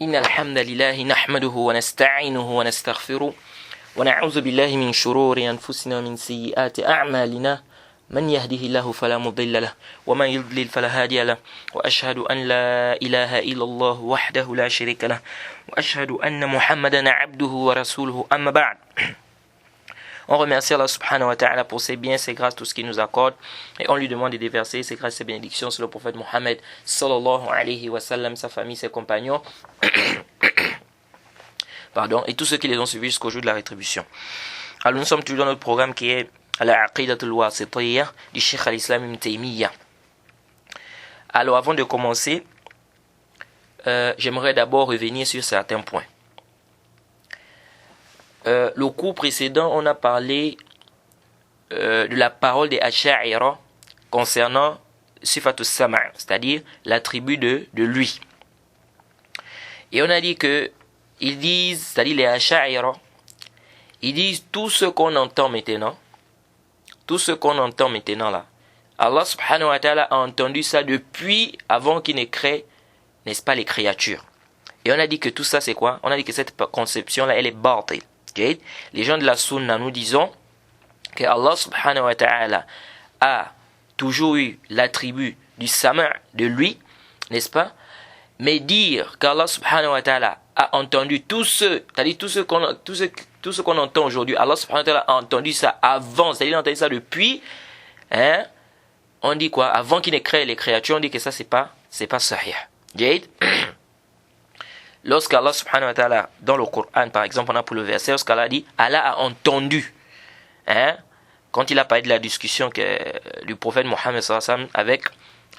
إن الحمد لله نحمده ونستعينه ونستغفره ونعوذ بالله من شرور أنفسنا ومن سيئات أعمالنا من يهده الله فلا مضل له ومن يضلل فلا هادي له وأشهد أن لا إله إلا الله وحده لا شريك له وأشهد أن محمدا عبده ورسوله أما بعد. On remercie Allah subhanahu wa ta'ala pour ses biens, ses grâces, tout ce qu'il nous accorde. Et on lui demande de déverser ses grâces et ses bénédictions sur le prophète Mohammed sallallahu alayhi wa sallam, sa famille, ses compagnons. Pardon, et tous ceux qui les ont suivis jusqu'au jour de la rétribution. Alors nous sommes toujours dans notre programme qui est Al-Aqidatul Wasitiyya du Cheikh al-Islam Ibn Taymiyyah. Alors avant de commencer, j'aimerais d'abord revenir sur certains points. Le cours précédent, on a parlé de la parole des Asha'ira concernant Sifatus Sama', c'est-à-dire l'attribut de lui. Et on a dit que ils disent, c'est-à-dire les Asha'ira, ils disent tout ce qu'on entend maintenant là, Allah subhanahu wa ta'ala a entendu ça depuis avant qu'il ne crée, n'est-ce pas, les créatures. Et on a dit que tout ça c'est quoi? On a dit que cette conception-là, elle est batil. Les gens de la sunna, nous disons que Allah subhanahu wa ta'ala a toujours eu l'attribut du sama' de lui, n'est-ce pas? Mais dire qu'Allah subhanahu wa ta'ala a entendu tout ce qu'on entend aujourd'hui, Allah subhanahu wa ta'ala a entendu ça avant, c'est-à-dire il a entendu ça depuis, on dit quoi? Avant qu'il ne crée les créatures, on dit que ça c'est pas sahih. Lorsqu'Allah subhanahu wa ta'ala, dans le Coran par exemple, on a pour le verset, lorsqu'Allah a dit, Allah a entendu, quand il a parlé de la discussion du prophète Mohammed sallallahu alayhi wa sallam avec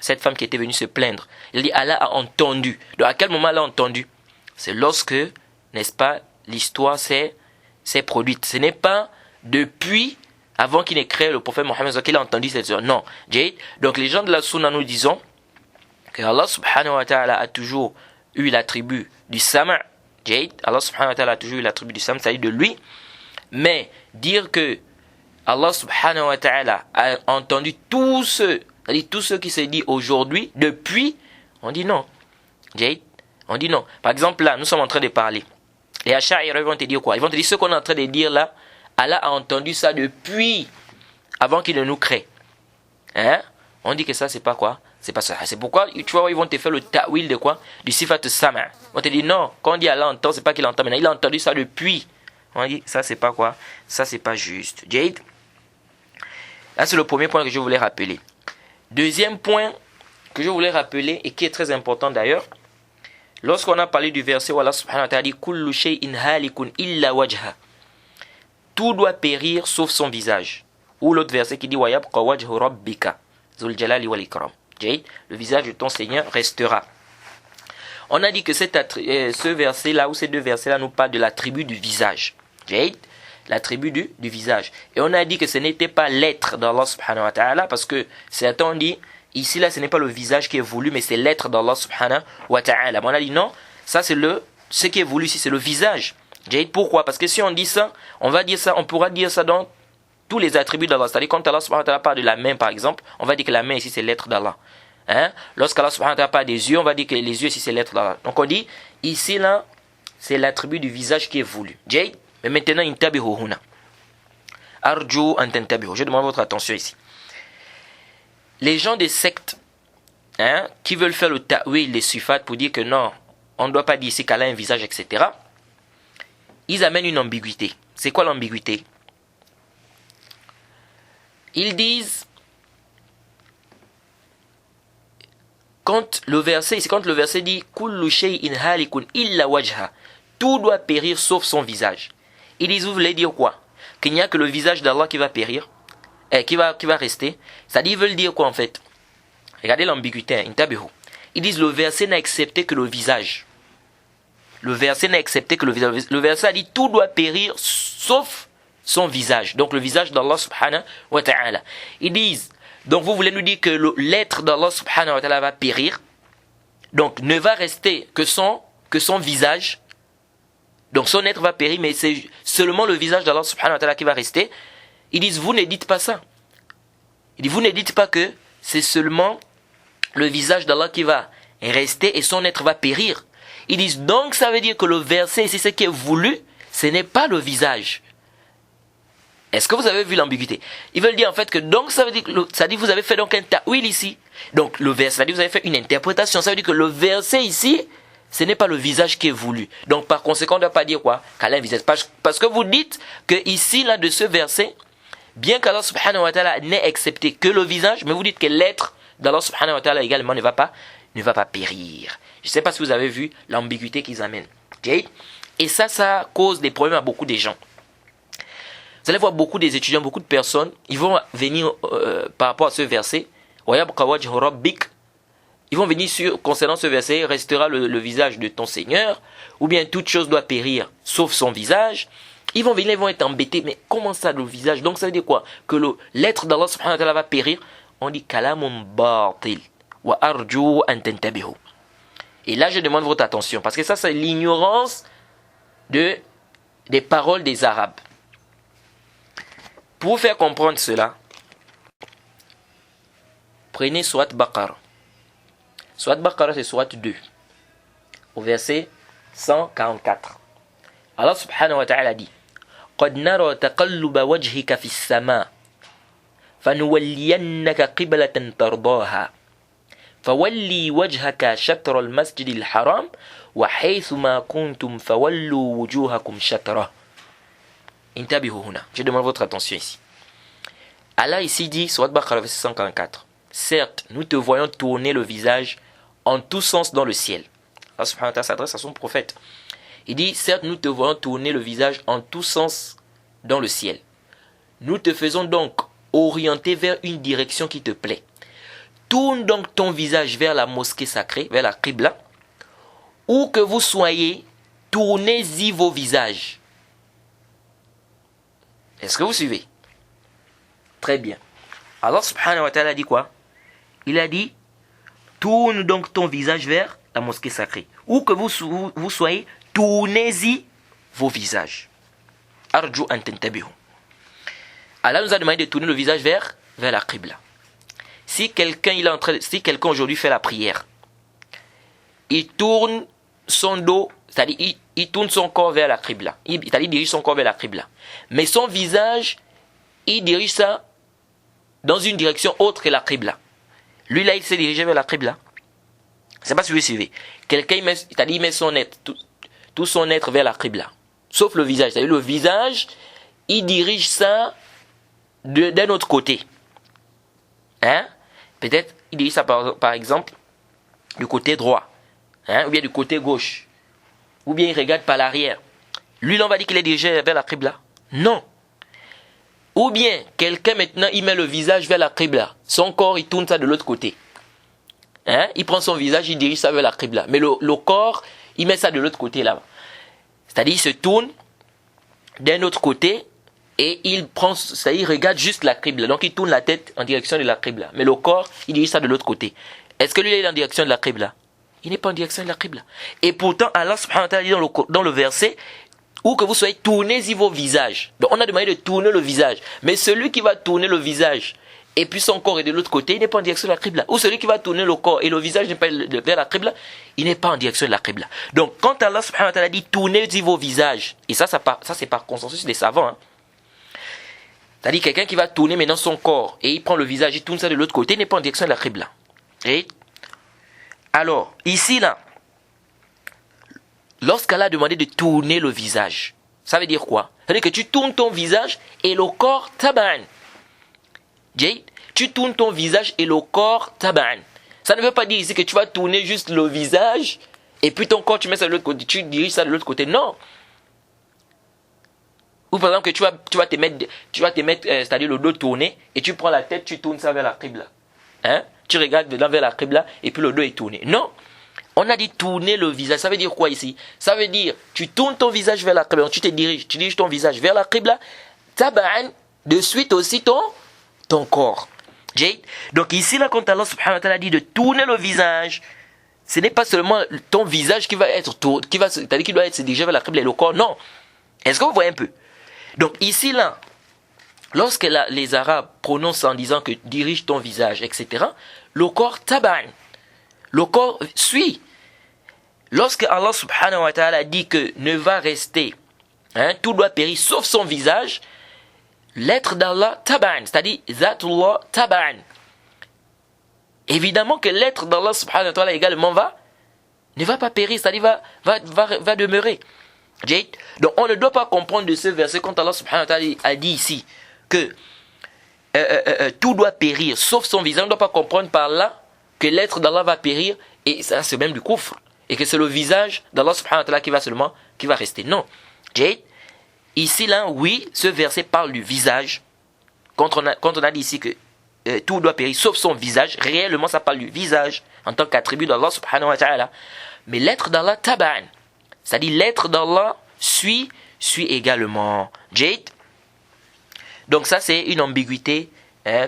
cette femme qui était venue se plaindre, il dit, Allah a entendu. Donc à quel moment Allah a entendu? C'est lorsque, n'est-ce pas, l'histoire s'est produite. Ce n'est pas depuis, avant qu'il n'ait créé le prophète Mohammed qu'il a entendu cette chose. Non. Donc les gens de la sunna nous disons que Allah subhanahu wa ta'ala a toujours eu l'attribut du sama', Allah subhanahu wa ta'ala a toujours eu l'attribut du sama', c'est-à-dire de lui, mais dire que Allah subhanahu wa ta'ala a entendu tout ce qui se dit aujourd'hui, depuis, on dit non. On dit non. Par exemple là, nous sommes en train de parler. Les Asha'ira vont te dire quoi? Ils vont te dire ce qu'on est en train de dire là, Allah a entendu ça depuis, avant qu'il ne nous crée. On dit que ça c'est pas quoi? C'est pas ça. C'est pourquoi, tu vois, ils vont te faire le ta'wil de quoi? Du sifat sama'. On te dit non, quand on dit Allah entend, c'est pas qu'il entend maintenant. Il a entendu ça depuis. On dit, ça c'est pas quoi? Ça c'est pas juste. Jade? Là c'est le premier point que je voulais rappeler. Deuxième point que je voulais rappeler, et qui est très important d'ailleurs, lorsqu'on a parlé du verset où Allah subhanahu wa ta'ala dit kullu shay'in halikun illa wajha. Tout doit périr sauf son visage. Ou l'autre verset qui dit wa yabqa wajhu rabbika zul jalali wal ikram. Le visage de ton Seigneur restera. On a dit que ce verset-là, ou ces deux versets-là, nous parlent de l'attribut du visage. L'attribut du visage. Et on a dit que ce n'était pas l'être d'Allah subhanahu wa ta'ala, parce que certains ont dit, ici là, ce n'est pas le visage qui est voulu, mais c'est l'être d'Allah subhanahu wa ta'ala. On a dit non, ça c'est ce qui est voulu ici, c'est le visage. Pourquoi? Parce que si on dit ça, on pourra dire ça dans tous les attributs d'Allah. C'est-à-dire quand Allah subhanahu wa ta'ala parle de la main par exemple, on va dire que la main ici c'est l'être d'Allah. Lorsqu'Allah subhanahu wa ta'ala parle des yeux, on va dire que les yeux ici c'est l'être d'Allah. Donc on dit, ici là, c'est l'attribut du visage qui est voulu. Mais maintenant, intabihu huna. Arju an tantabihu. Je demande votre attention ici. Les gens des sectes, qui veulent faire le ta'wil, les sifat pour dire que non, on ne doit pas dire ici qu'Allah a un visage, etc. Ils amènent une ambiguïté. C'est quoi l'ambiguïté? Ils disent, quand le verset dit kullu shay'in halikun illa wajha, tout doit périr sauf son visage. Ils disent, vous voulez dire quoi? Qu'il n'y a que le visage d'Allah qui va périr, qui va rester. C'est-à-dire, ils veulent dire quoi en fait? Regardez l'ambiguïté, intabihu. Ils disent, le verset n'a accepté que le visage. Le verset n'a accepté que le visage. Le verset a dit, tout doit périr sauf son visage. Donc le visage d'Allah subhanahu wa ta'ala. Ils disent, donc vous voulez nous dire que l'être d'Allah subhanahu wa ta'ala va périr. Donc ne va rester que son visage. Donc son être va périr, mais c'est seulement le visage d'Allah subhanahu wa ta'ala qui va rester. Ils disent, vous ne dites pas ça. Ils disent, vous ne dites pas que c'est seulement le visage d'Allah qui va rester et son être va périr. Ils disent donc ça veut dire que le verset, c'est ce qui est voulu, ce n'est pas le visage. Est-ce que vous avez vu l'ambiguïté? Ils veulent dire en fait que donc ça veut dire que ça dit vous avez fait donc un ta'wil ici. Donc le verset, ça dit vous avez fait une interprétation. Ça veut dire que le verset ici, ce n'est pas le visage qui est voulu. Donc par conséquent, on ne doit pas dire quoi? Qu'Allah a un visage. Parce que vous dites que ici, là, de ce verset, bien qu'Allah subhanahu wa ta'ala n'ait accepté que le visage, mais vous dites que l'être d'Allah subhanahu wa ta'ala également ne va pas périr. Je ne sais pas si vous avez vu l'ambiguïté qu'ils amènent. Okay? Et ça cause des problèmes à beaucoup de gens. Vous allez voir beaucoup des étudiants, beaucoup de personnes, ils vont venir par rapport à ce verset. Ils vont venir concernant ce verset, restera le visage de ton Seigneur, ou bien toute chose doit périr, sauf son visage. Ils vont venir, ils vont être embêtés. Mais comment ça, le visage? Donc ça veut dire quoi? Que l'être d'Allah subhanahu wa ta'ala va périr. On dit kalamun batil wa arju an tantabihu. Et là, je demande votre attention, parce que ça, c'est l'ignorance des paroles des Arabes. Pour vous faire comprendre cela, prenez Surat Baqarah. Surat Baqarah, c'est Surat 2, au verset 144. Allah subhanahu wa ta'ala dit قَدْ نَرَى تَقَلُّبَ وَجْهِكَ فِي السَّمَاءِ فَنُوَلِّيَنَّكَ قِبْلَةً تَرْضَاهَا فَوَلِّي وَجْهَكَ شَطْرَ الْمَسْجِدِ الْحَرَامِ وَحَيْثُ مَا كُنْتُمْ فَوَلُّوا وُجُوهَكُمْ شَطْرَهُ. Je demande votre attention ici. Allah ici dit, Surat Baqarah, verset 144, certes, nous te voyons tourner le visage en tous sens dans le ciel. Allah subhanahu wa ta'ala s'adresse à son prophète. Il dit, certes, nous te voyons tourner le visage en tous sens dans le ciel. Nous te faisons donc orienter vers une direction qui te plaît. Tourne donc ton visage vers la mosquée sacrée, vers la Qibla. Où que vous soyez, tournez-y vos visages. Est-ce que vous suivez? Très bien. Allah subhanahu wa ta'ala dit quoi? Il a dit, tourne donc ton visage vers la mosquée sacrée. Où que vous soyez, tournez-y vos visages. Arju an tantabihu. Allah nous a demandé de tourner le visage vers la Qibla. Si quelqu'un aujourd'hui fait la prière, il tourne son dos, c'est-à-dire il tourne son corps vers la Qibla. Il dirige son corps vers la Qibla. Mais son visage, il dirige ça dans une direction autre que la Qibla. Lui là, il s'est dirigé vers la Qibla. Je ne sais pas si vous suivez. Quelqu'un, il met son être, tout son être vers la Qibla. Sauf le visage. C'est-à-dire le visage, il dirige ça d'un autre côté. Hein? Peut-être, il dirige ça par exemple du côté droit. Hein? Ou bien du côté gauche. Ou bien il regarde par l'arrière. Lui, là, on va dire qu'il est dirigé vers la Qibla. Non. Ou bien, quelqu'un maintenant, il met le visage vers la Qibla. Son corps, il tourne ça de l'autre côté. Hein? Il prend son visage, il dirige ça vers la Qibla. Mais le corps, il met ça de l'autre côté là-bas. C'est-à-dire, il se tourne d'un autre côté et il regarde juste la Qibla. Donc, il tourne la tête en direction de la Qibla. Mais le corps, il dirige ça de l'autre côté. Est-ce que lui, il est en direction de la Qibla? Il n'est pas en direction de la Qibla. Et pourtant, Allah subhanahu wa ta'ala dit dans le verset, où que vous soyez, tournez-y vos visages. Donc on a demandé de tourner le visage. Mais celui qui va tourner le visage, et puis son corps est de l'autre côté, il n'est pas en direction de la Qibla. Ou celui qui va tourner le corps et le visage n'est pas vers la Qibla, il n'est pas en direction de la Qibla. Donc quand Allah subhanahu wa ta'ala dit, tournez-y vos visages, et ça c'est par consensus des savants, hein. C'est-à-dire quelqu'un qui va tourner maintenant son corps, et il prend le visage, il tourne ça de l'autre côté, il n'est pas en direction de la Qibla. Et alors, ici là, lorsqu'Allah a demandé de tourner le visage, ça veut dire quoi? Ça veut dire que tu tournes ton visage et le corps taban. Tu tournes ton visage et le corps taban. Ça ne veut pas dire ici que tu vas tourner juste le visage et puis ton corps tu mets ça de l'autre côté, tu diriges ça de l'autre côté. Non. Ou par exemple que tu vas te mettre, c'est-à-dire le dos tourné et tu prends la tête, tu tournes ça vers la Qibla. Hein? Tu regardes dedans vers la Qibla et puis le dos est tourné. Non. On a dit tourner le visage. Ça veut dire quoi ici? Ça veut dire, tu tournes ton visage vers la Qibla, tu diriges ton visage vers la Qibla, taba'an, de suite aussi ton corps. Donc ici, là, quand Allah subhanahu wa ta'ala dit de tourner le visage, ce n'est pas seulement ton visage qui va être tourné, c'est-à-dire qu'il doit être dirigé vers la Qibla et le corps, non. Est-ce que vous voyez un peu? Donc ici, là, lorsque les Arabes prononcent en disant que dirige ton visage, etc., le corps taba'an. Le corps suit. Lorsque Allah subhanahu wa ta'ala dit que ne va rester, tout doit périr sauf son visage, l'être d'Allah taba'an, c'est-à-dire Zatullah taba'an. Évidemment que l'être d'Allah subhanahu wa ta'ala également ne va pas périr, c'est-à-dire va demeurer. Donc on ne doit pas comprendre de ce verset quand Allah subhanahu wa ta'ala a dit ici que tout doit périr sauf son visage. On ne doit pas comprendre par là que l'être d'Allah va périr, et ça c'est même du kufr, et que c'est le visage d'Allah subhanahu wa ta'ala qui va rester. Non. Ici là, oui, ce verset parle du visage. Quand on a dit ici que tout doit périr sauf son visage, réellement ça parle du visage en tant qu'attribut d'Allah subhanahu wa ta'ala. Mais l'être d'Allah taba'an, c'est-à-dire l'être d'Allah suit également. Donc ça c'est une ambiguïté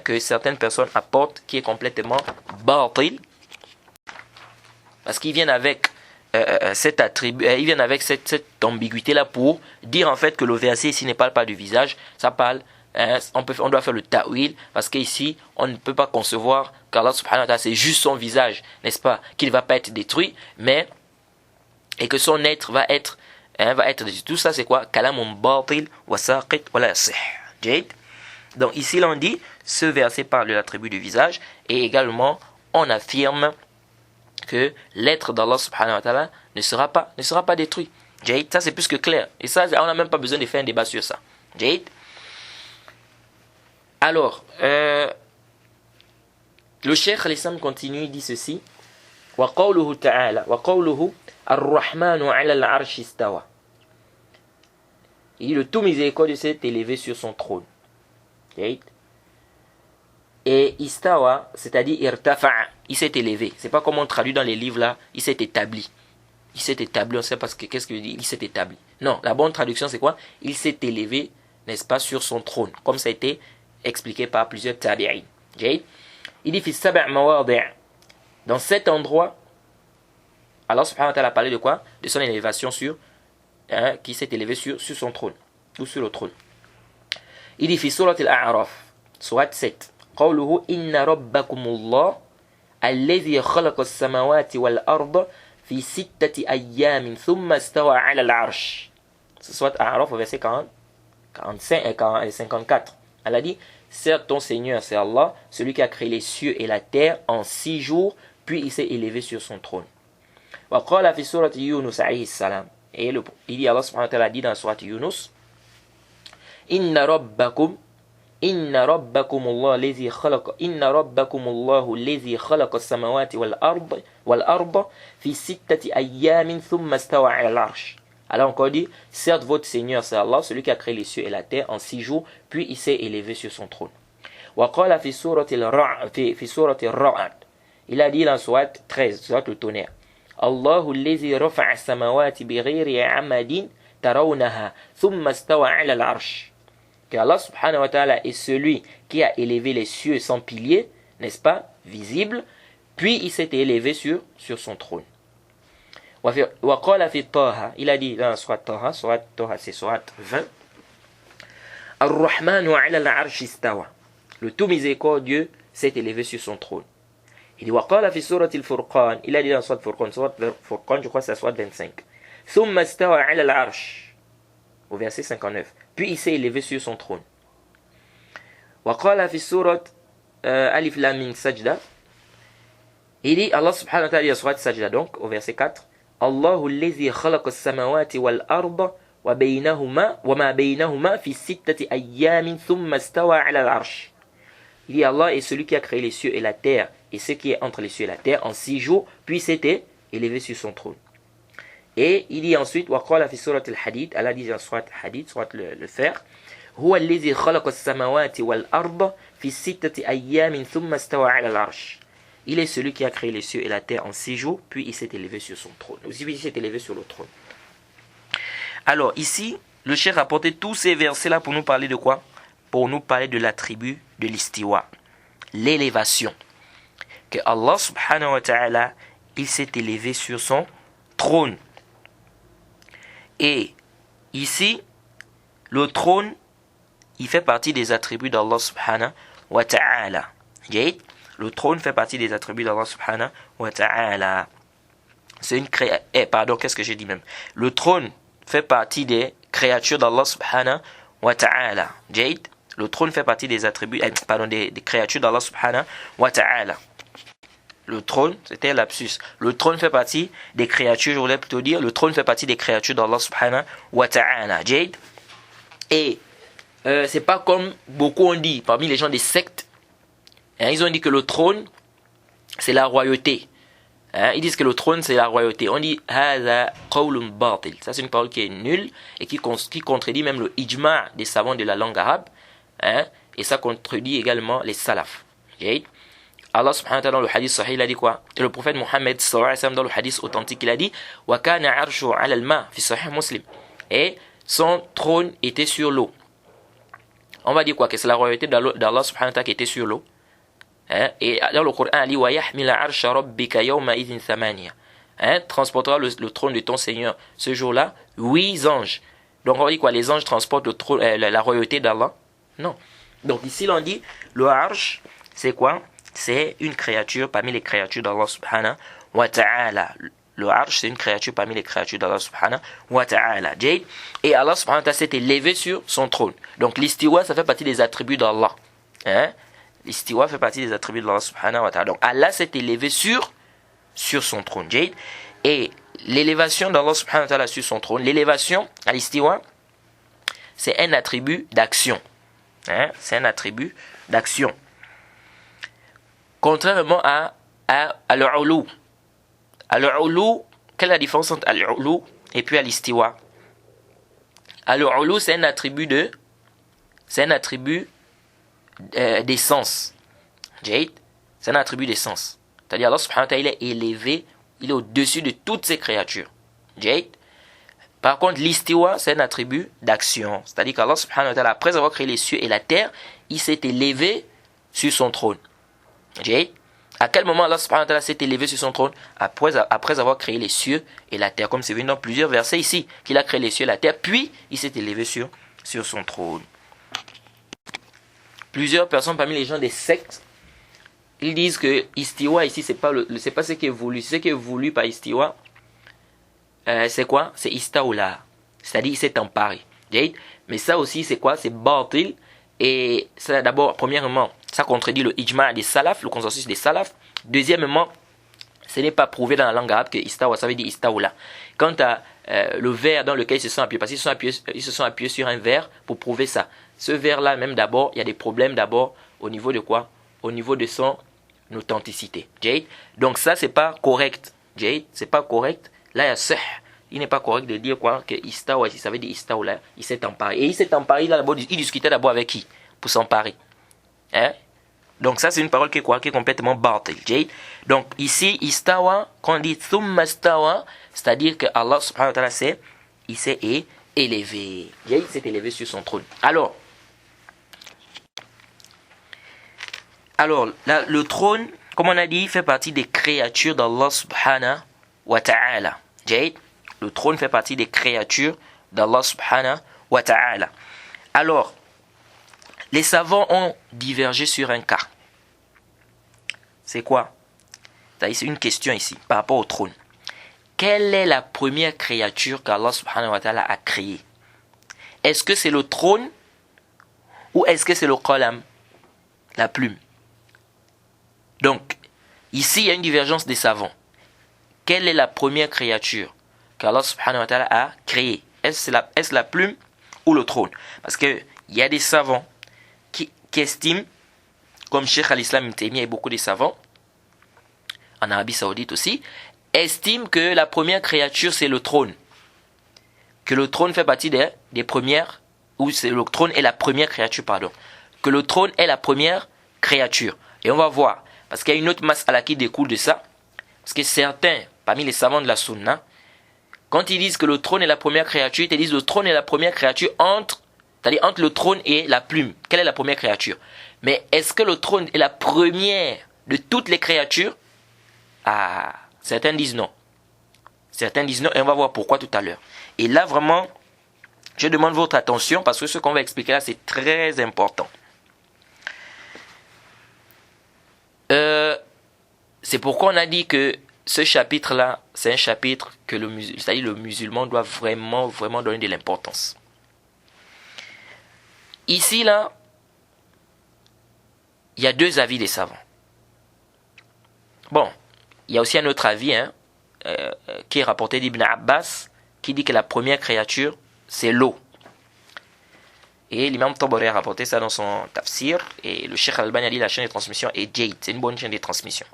que certaines personnes apportent qui est complètement batil, parce qu'ils viennent avec cet attribut, ils viennent avec cette ambiguïté là pour dire en fait que le verset ici ne parle pas du visage, ça parle, on doit faire le ta'wil, parce qu'ici on ne peut pas concevoir qu'Allah subhanahu wa ta'ala c'est juste son visage, n'est-ce pas, qu'il ne va pas être détruit, mais et que son être va être détruit. Tout ça c'est quoi? Kalamun batil wa saqit wa la yasih. Donc ici là on dit ce verset parle de l'attribut du visage, et également on affirme que l'être d'Allah subhanahu wa ta'ala ne sera pas détruit. Ça c'est plus que clair, et ça on n'a même pas besoin de faire un débat sur ça. Alors le Cheikh al-Islam continue, il dit ceci: wa qawluhu ta'ala wa qawluhu ar-rahmanu 'ala al-'arshi istawa. Il dit le tout miséricordieux s'est élevé sur son trône. Et istawa, c'est-à-dire irtafa'a, il s'est élevé. C'est pas comme on traduit dans les livres là, il s'est établi. Il s'est établi, on sait pas qu'est-ce qu'il dit, il s'est établi. Non, la bonne traduction c'est quoi? Il s'est élevé, n'est-ce pas, sur son trône, comme ça a été expliqué par plusieurs tabi'in. Il dit fi sab' mawadi'. Dans cet endroit, Allah subhanahu wa ta'ala a parlé de quoi? De son élévation qui s'est élevé sur son trône, ou sur le trône. Il dit fi surat al-A'raf, surat 7. قوله إن ربكم الله الذي خلق السماوات والأرض في 6 أيام ثم استوى على العرش. C'est surat al-A'raf au verset 45 et 54. Elle a dit: certes ton Seigneur c'est Allah, celui qui a créé les cieux et la terre en 6 jours, puis il s'est élevé sur son trône. وقال في سورة يونس عليه السلام. Et il dit, Allah subhanahu wa ta'ala dit dans surat Yunus: إن ربكم الله الذي خلق السماوات والأرض في 6 أيام ثم استوى على العرش. Alors encore dit, certes votre Seigneur c'est Allah, celui qui a créé les cieux et la terre en 6 jours, puis il s'est élevé sur son trône. وقال في سورة الرعد. Il a dit dans surat 13, surat le tonnerre: الله الذي رفع السماوات بغير عمد ترونها ثم استوى على العرش. Que Allah subhanahu wa ta'ala est celui qui a élevé les cieux sans piliers, n'est-ce pas, visible, puis il s'est élevé sur son trône. Il a dit dans surat Taha, c'est surat 20: Ar-Rahmanu 'ala al-'arshi istawa. Le tout miséricordieux s'est élevé sur son trône. Il dit waqala fi surat al-Furqan. Il a dit dans surat Furqan, je crois que c'est surat 25. Thumma istawa 'ala al-'arsh. Au verset 59. Puis il s'est élevé sur son trône. Waqala fi surat Alif Lam Mim Sajda. Il dit, Allah subhanahu wa ta'ala dit surat Sajda donc au verset 4: Allahu allazi khalaqa as-samawati wal arda wa ma baynahuma fi 6 ayyamin thumma istawa 'ala al-'arsh. Il dit, Allah est celui qui a créé les cieux et la terre et ce qui est entre les cieux et la terre en 6 jours, puis s'était élevé sur son trône. Et il dit ensuite, waqala fi surat al-Hadid, Allah dit dans surat Hadid, surat le fer: Huwa allazi khalaqa as-samawati wal arda fi 6 ayyamin thumma istawa 'ala al-'arsh. Il est celui qui a créé les cieux et la terre en 6 jours, puis il s'est élevé sur son trône. Aussi, il s'est élevé sur le trône. Alors ici, le cheikh a apporté tous ces versets-là pour nous parler de quoi? Pour nous parler de l'attribut de l'istiwa, l'élévation. Que Allah subhanahu wa ta'ala, il s'est élevé sur son trône. Et ici, le trône, il fait partie des attributs d'Allah subhanahu wa ta'ala. Le trône fait partie des attributs d'Allah subhanahu wa ta'ala. C'est une pardon, qu'est-ce que j'ai dit même? Le trône fait partie des créatures d'Allah subhanahu wa ta'ala. Jade. Le trône fait partie des attributs, des créatures d'Allah subhanahu wa ta'ala. Le trône, c'était un lapsus. Le trône fait partie des créatures, je voulais plutôt dire, le trône fait partie des créatures d'Allah subhanahu wa ta'ala. Jade. Et c'est pas comme beaucoup ont dit, parmi les gens des sectes, ils ont dit que le trône, c'est la royauté. Ils disent que le trône, c'est la royauté. On dit, ça c'est une parole qui est nulle et qui contredit même le ijma' des savants de la langue arabe. Et ça contredit également les salafs. Okay? Allah subhanahu wa ta'ala dans le hadith sahih, il a dit quoi? Et le prophète Mohammed sallallahu alayhi wa sallam dans le hadith authentique, il a dit wa kana arshu ala al-ma fi sahih muslim. Et son trône était sur l'eau. On va dire quoi? Que c'est la royauté d'Allah subhanahu wa ta'ala qui était sur l'eau. Et dans le Coran, il dit wa yahmila arsha rabbika yawma idhin thamaniya. Transportera le trône de ton Seigneur ce jour-là 8 anges. Donc on dit quoi? Les anges transportent le trône, la royauté d'Allah? Non. Donc ici l'on dit le arsh, c'est quoi? C'est une créature parmi les créatures d'Allah subhanahu wa ta'ala. Le arsh, c'est une créature parmi les créatures d'Allah subhanahu wa ta'ala. Et Allah subhanahu wa ta'ala s'est élevé sur son trône. Donc l'istiwa, ça fait partie des attributs d'Allah. L'istiwa fait partie des attributs d'Allah subhanahu wa ta'ala. Donc Allah s'est élevé sur son trône. Et l'élévation d'Allah subhanahu wa ta'ala sur son trône, l'élévation à l'istiwa, c'est un attribut d'action. C'est un attribut d'action. Contrairement à al-ulu. Al-ulu, quelle est la différence entre al-ulu et puis al-istiwa? Al-ulu, c'est un attribut d'essence. C'est un attribut d'essence. C'est-à-dire Allah subhanahu wa ta'ala, il est élevé, il est au-dessus de toutes ses créatures. Par contre, l'istiwa, c'est un attribut d'action. C'est-à-dire qu'Allah subhanahu wa ta'ala, après avoir créé les cieux et la terre, il s'est élevé sur son trône. À quel moment Allah subhanahu wa ta'ala s'est élevé sur son trône? Après avoir créé les cieux et la terre. Comme c'est venu dans plusieurs versets ici, qu'il a créé les cieux et la terre, puis il s'est élevé sur son trône. Plusieurs personnes parmi les gens des sectes, ils disent que istiwa ici, c'est pas ce qui est voulu. Ce qui est voulu par istiwa, c'est quoi? C'est istaoula. C'est-à-dire il s'est emparé. Mais ça aussi, c'est quoi? C'est batil. Et ça, d'abord, premièrement, ça contredit le ijma' des salafs, le consensus des salafs. Deuxièmement, ce n'est pas prouvé dans la langue arabe que istawa, ça veut dire istaoula. Quant à le verre dans lequel ils se sont appuyés, parce qu'ils se sont appuyés sur un verre pour prouver ça. Ce verre-là, même d'abord, il y a des problèmes d'abord au niveau de quoi? Au niveau de son authenticité. Donc ça, c'est pas correct. C'est pas correct. Là, il y a ça. Il n'est pas correct de dire quoi? Que istawa, si ça veut dire istaoula, il s'est emparé. Et il s'est emparé, là, d'abord, il discutait d'abord avec qui? Pour s'emparer. Donc ça, c'est une parole qui est quoi? Qui est complètement batil. Donc ici, istawa, quand on dit thumma istawa, c'est-à-dire que Allah subhanahu wa ta'ala il s'est élevé. Il s'est élevé sur son trône. Alors là, le trône, comme on a dit, fait partie des créatures d'Allah subhanahu wa ta'ala. Le trône fait partie des créatures d'Allah subhanahu wa ta'ala. Alors, les savants ont divergé sur un cas. C'est quoi? C'est une question ici, par rapport au trône. Quelle est la première créature qu'Allah subhanahu wa ta'ala a créée? Est-ce que c'est le trône ou est-ce que c'est le qalam, la plume? Donc, ici, il y a une divergence des savants. Quelle est la première créature qu'Allah subhanahu wa ta'ala a créée? Est-ce la plume ou le trône? Parce qu'il y a des savants qui estiment, comme Cheikh al-Islam Ibn Taymiyyah et beaucoup de savants, en Arabie Saoudite aussi, estiment que la première créature c'est le trône. Que le trône fait partie des premières, le trône est la première créature, pardon. Que le trône est la première créature. Et on va voir, parce qu'il y a une autre mas'ala qui découle de ça, parce que certains, parmi les savants de la Sunna, quand ils disent que le trône est la première créature, ils disent que le trône est la première créature c'est-à-dire entre le trône et la plume. Quelle est la première créature? Mais est-ce que le trône est la première de toutes les créatures? Certains disent non. Certains disent non et on va voir pourquoi tout à l'heure. Et là vraiment, je demande votre attention parce que ce qu'on va expliquer là c'est très important. C'est pourquoi on a dit que ce chapitre-là, c'est un chapitre que le musulman doit vraiment donner de l'importance. Ici, là, il y a deux avis des savants. Bon, il y a aussi un autre avis qui est rapporté d'Ibn Abbas, qui dit que la première créature, c'est l'eau. Et l'imam Tabari a rapporté ça dans son tafsir. Et le Cheikh Al-Albani a dit la chaîne de transmission est Jade. C'est une bonne chaîne de transmission.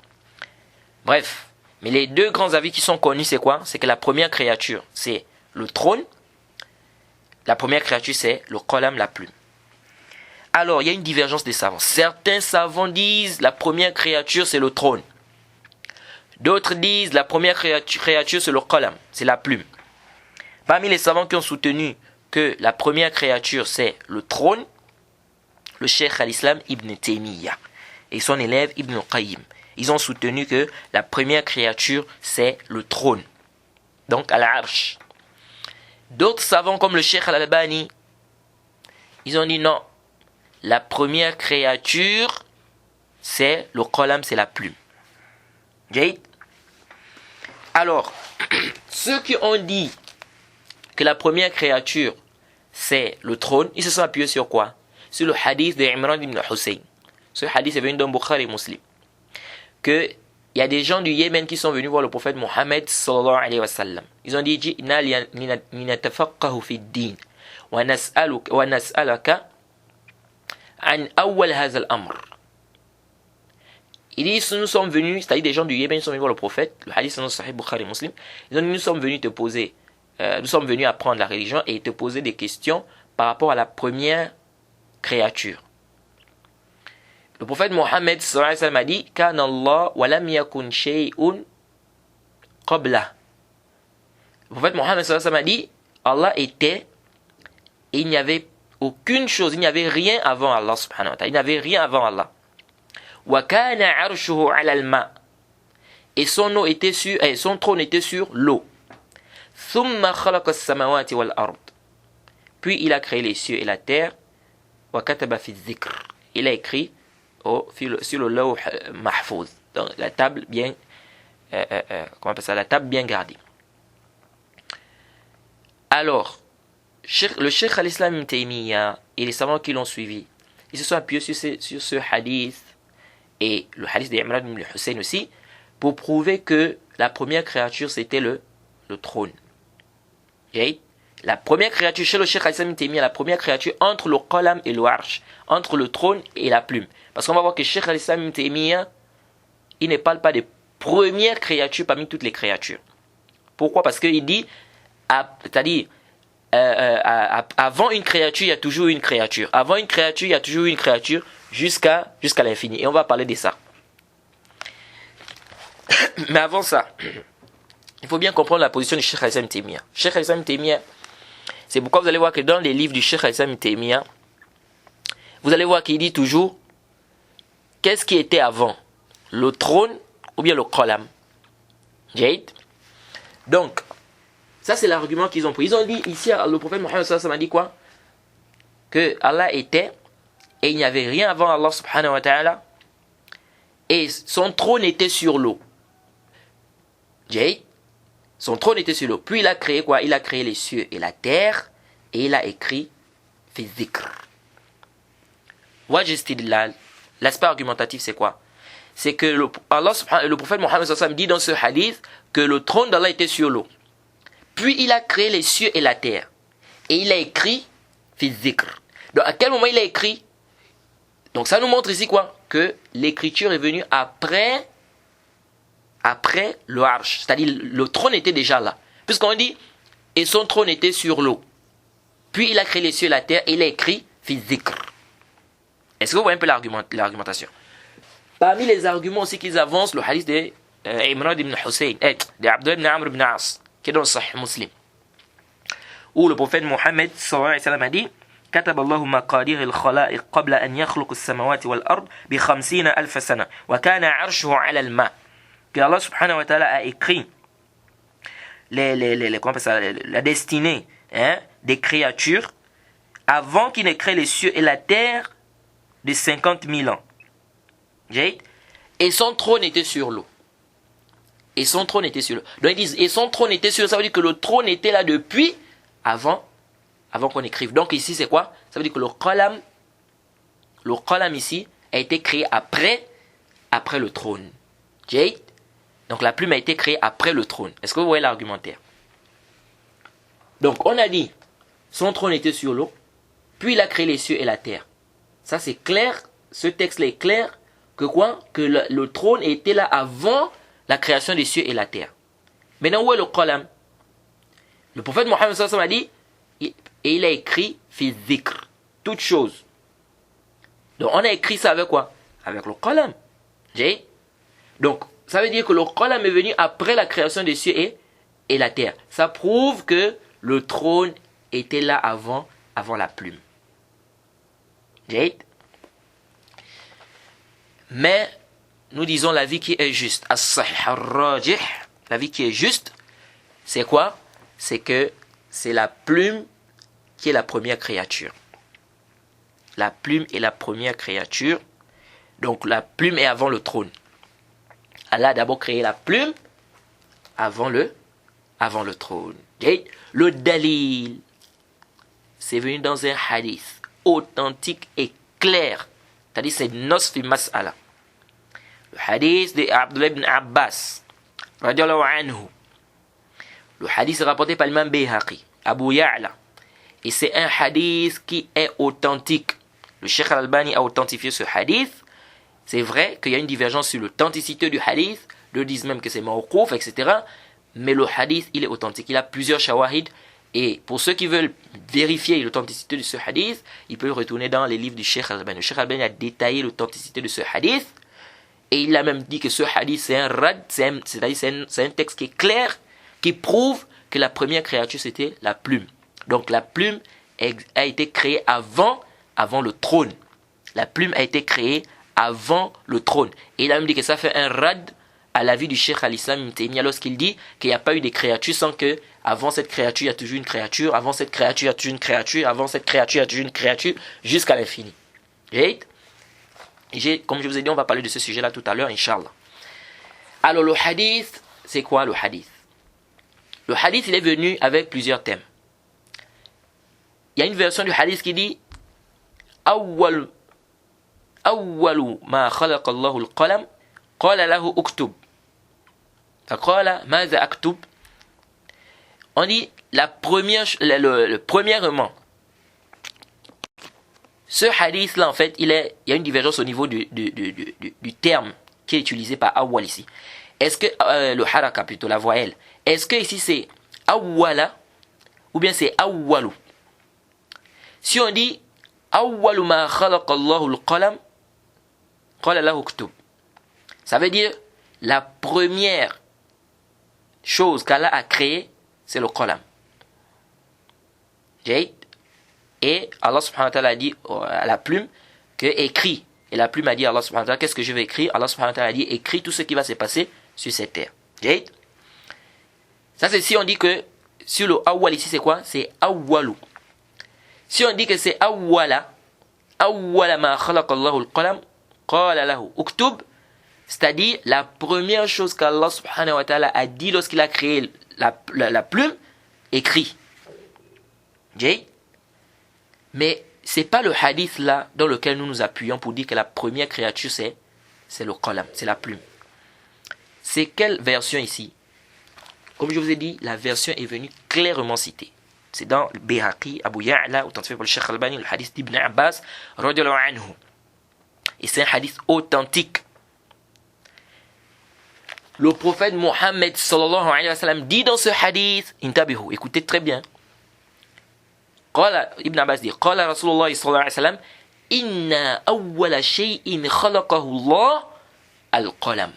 Bref, mais les deux grands avis qui sont connus, c'est quoi? C'est que la première créature, c'est le trône. La première créature, c'est le qalam, la plume. Alors, il y a une divergence des savants. Certains savants disent la première créature, c'est le trône. D'autres disent la première créature, c'est le qalam, c'est la plume. Parmi les savants qui ont soutenu que la première créature, c'est le trône, le Cheikh al-Islam Ibn Taymiyyah et son élève Ibn Qayyim. Ils ont soutenu que la première créature, c'est le trône. Donc, al-Arsh. D'autres savants comme le Cheikh al-Albani, ils ont dit non. La première créature, c'est le qalam, c'est la plume. Okay? Alors, ceux qui ont dit que la première créature, c'est le trône, ils se sont appuyés sur quoi? Sur le hadith de Imran ibn Hussein. Ce hadith est venu dans Bukhari et Muslim. Que il y a des gens du Yémen qui sont venus voir le prophète Mohammed sallallahu alayhi wa sallam. Ils ont dit ji'na linatafaqahu fi ad-din wa nas'aluka an awwal hadha al-amr. Ils disent nous sommes venus, c'est-à-dire des gens du Yémen qui sont venus voir le prophète, le hadith est dans Sahih Bukhari et Muslim. Ils ont dit nous sommes venus te poser nous sommes venus apprendre la religion et te poser des questions par rapport à la première créature. Le prophète Mohammed sallallahu alayhi wa sallam a dit Kana Allah wa lam yakun shay'un qabla. Le prophète Mohammed sallallahu alayhi wa sallam a dit Allah était et il n'y avait aucune chose, il n'y avait rien avant Allah subhanahu wa ta'ala. Il n'y avait rien avant Allah. Wa kana arshuhu ala al-ma. Et son trône était sur l'eau. Thumma khalaqa as-samawati wal ard. Puis il a créé les cieux et la terre. Wa kataba fi dhikr. Il a écrit sur le lawh mahfouz, donc la table bien comment on appelle ça, la table bien gardée. Alors le Cheikh al-Islam Ibn Taymiyyah et les savants qui l'ont suivi, ils se sont appuyés sur ce hadith et le hadith d'Imran ibn Hussein aussi pour prouver que la première créature c'était le trône. Okay? La première créature chez le Cheikh al-Islam Ibn Taymiyyah, la première créature entre le qalam et le arsh, entre le trône et la plume. Parce qu'on va voir que Cheikh al-Islam Ibn Taymiyyah, il ne parle pas des premières créatures parmi toutes les créatures. Pourquoi? Parce qu'il dit, c'est-à-dire, avant une créature, il y a toujours une créature. Avant une créature, il y a toujours une créature jusqu'à l'infini. Et on va parler de ça. Mais avant ça, il faut bien comprendre la position du Cheikh al-Islam Ibn Taymiyyah. Cheikh al-Islam Ibn Taymiyyah, c'est pourquoi vous allez voir que dans les livres du Cheikh al-Islam Ibn Taymiyyah, vous allez voir qu'il dit toujours qu'est-ce qui était avant, le trône ou bien le qalam. Jade. Donc, ça c'est l'argument qu'ils ont pris. Ils ont dit ici, le prophète Mohammed sallallahu alayhi wa sallam a dit quoi? Que Allah était et il n'y avait rien avant Allah subhanahu wa ta'ala et son trône était sur l'eau. Jade. Son trône était sur l'eau. Puis il a créé quoi? Il a créé les cieux et la terre et il a écrit fi dhikr. L'aspect argumentatif, c'est quoi? C'est que le prophète Mohammed sallallahu alayhi wa sallam dit dans ce hadith que le trône d'Allah était sur l'eau. Puis il a créé les cieux et la terre. Et il a écrit fi dhikr. Donc à quel moment il a écrit? Donc ça nous montre ici quoi? Que l'écriture est venue après le arsh. C'est-à-dire le trône était déjà là. Puisqu'on dit et son trône était sur l'eau. Puis il a créé les cieux et la terre et il a écrit fi dhikr. Est-ce que vous voyez un peu l'argumentation? Parmi les arguments aussi qu'ils avancent, le hadith de Imran ibn Hussein, de Abdullah ibn Amr ibn As, qui est dans le Sahih Muslim, où le prophète Mohammed sallallahu alayhi wa sallam a dit كتب الله مقادير الخلائق قبل أن يخلق السماوات والأرض ب50,000 سنة وكان عرشه على الماء. Que Allah subhanahu wa ta'ala a écrit la destinée des créatures avant qu'il ne crée les cieux et la terre de 50 000 ans. Et son trône était sur l'eau. Et son trône était sur l'eau. Donc ils disent, et son trône était sur l'eau. Ça veut dire que le trône était là depuis avant qu'on écrive. Donc ici, c'est quoi? Ça veut dire que le qalam ici a été créé après le trône. Jade? Donc la plume a été créée après le trône. Est-ce que vous voyez l'argumentaire? Donc on a dit, son trône était sur l'eau, puis il a créé les cieux et la terre. Ça c'est clair, ce texte-là est clair, que quoi? Que le trône était là avant la création des cieux et la terre. Maintenant où est le qalam? Le prophète Mohammed sallallahu alayhi wa sallam a dit, et il a écrit fi dhikr, toute chose. Donc on a écrit ça avec quoi? Avec le qalam. Donc ça veut dire que le qalam est venu après la création des cieux et la terre. Ça prouve que le trône était là avant la plume. Mais nous disons la vie qui est juste. La vie qui est juste, c'est quoi? C'est que c'est la plume qui est la première créature. La plume est la première créature. Donc la plume est avant le trône. Allah a d'abord créé la plume avant le trône. Le dalil, c'est venu dans un hadith authentique et clair. C'est-à-dire c'est nos fi mas'ala. Le hadith de Abdullah ibn Abbas, radiallahu anhu. Le hadith est rapporté par l'imam Bayhaqi, Abu Ya'la. Et c'est un hadith qui est authentique. Le Cheikh Al-Albani a authentifié ce hadith. C'est vrai qu'il y a une divergence sur l'authenticité du hadith. Ils disent même que c'est mawqouf, etc. Mais le hadith, il est authentique. Il a plusieurs shawahid. Et pour ceux qui veulent vérifier l'authenticité de ce hadith, ils peuvent retourner dans les livres du Cheikh Al-Albani. Le Cheikh Al-Albani a détaillé l'authenticité de ce hadith. Et il a même dit que ce hadith, c'est un rad, c'est-à-dire c'est un texte qui est clair, qui prouve que la première créature, c'était la plume. Donc la plume a été créée avant le trône. La plume a été créée avant le trône. Et il a même dit que ça fait un rad à l'avis du Cheikh al-Islam Ibn Taymiyyah lorsqu'il dit qu'il n'y a pas eu de créature sans que avant cette créature, il y a toujours une créature, avant cette créature, il y a toujours une créature, avant cette créature, il y a toujours une créature, jusqu'à l'infini. Comme je vous ai dit, on va parler de ce sujet-là tout à l'heure, Inch'Allah. Alors le hadith, c'est quoi le hadith? Le hadith, il est venu avec plusieurs thèmes. Il y a une version du hadith qui dit أول ما خلق الله القلم قال له اكتب فقال ماذا أكتب. On dit premièrement, ce hadith là en fait il y a une divergence au niveau du terme qui est utilisé par awwal ici. Est-ce que le haraka plutôt la voyelle, est-ce que ici c'est awwala ou bien c'est awwalu? Si on dit awwalu ma khalaqa Allahu al-qalam qala lahu uktub, ça veut dire la première chose qu'Allah a créée, c'est le qalam. Et Allah subhanahu wa ta'ala a dit à la plume que écrit. Et la plume a dit à Allah subhanahu wa ta'ala, qu'est-ce que je vais écrire? Allah subhanahu wa ta'ala a dit écris tout ce qui va se passer sur cette terre. Ça c'est si on dit que sur le awwal ici c'est quoi? C'est awwalu. Si on dit que c'est awwala ma khalaqa Allahu al-qalam qala lahu uktub, c'est-à-dire la première chose qu'Allah subhanahu wa ta'ala a dit lorsqu'il a créé la plume, écrit. Mais c'est pas le hadith là dans lequel nous nous appuyons pour dire que la première créature c'est le qalam, c'est la plume. C'est quelle version ici? Comme je vous ai dit, la version est venue clairement citée. C'est dans le Bayhaqi, Abu Ya'la, authentifié par le Cheikh Al-Albani, le hadith d'Ibn Abbas, radiyallahu anhu. Et c'est un hadith authentique. Le prophète Mohammed sallallahu alayhi wa sallam dit dans ce hadith, intabihu, écoutez très bien. Ibn Abbas dit, قال رسول الله صلى الله عليه وسلم إن أول شيء خلقه الله القلم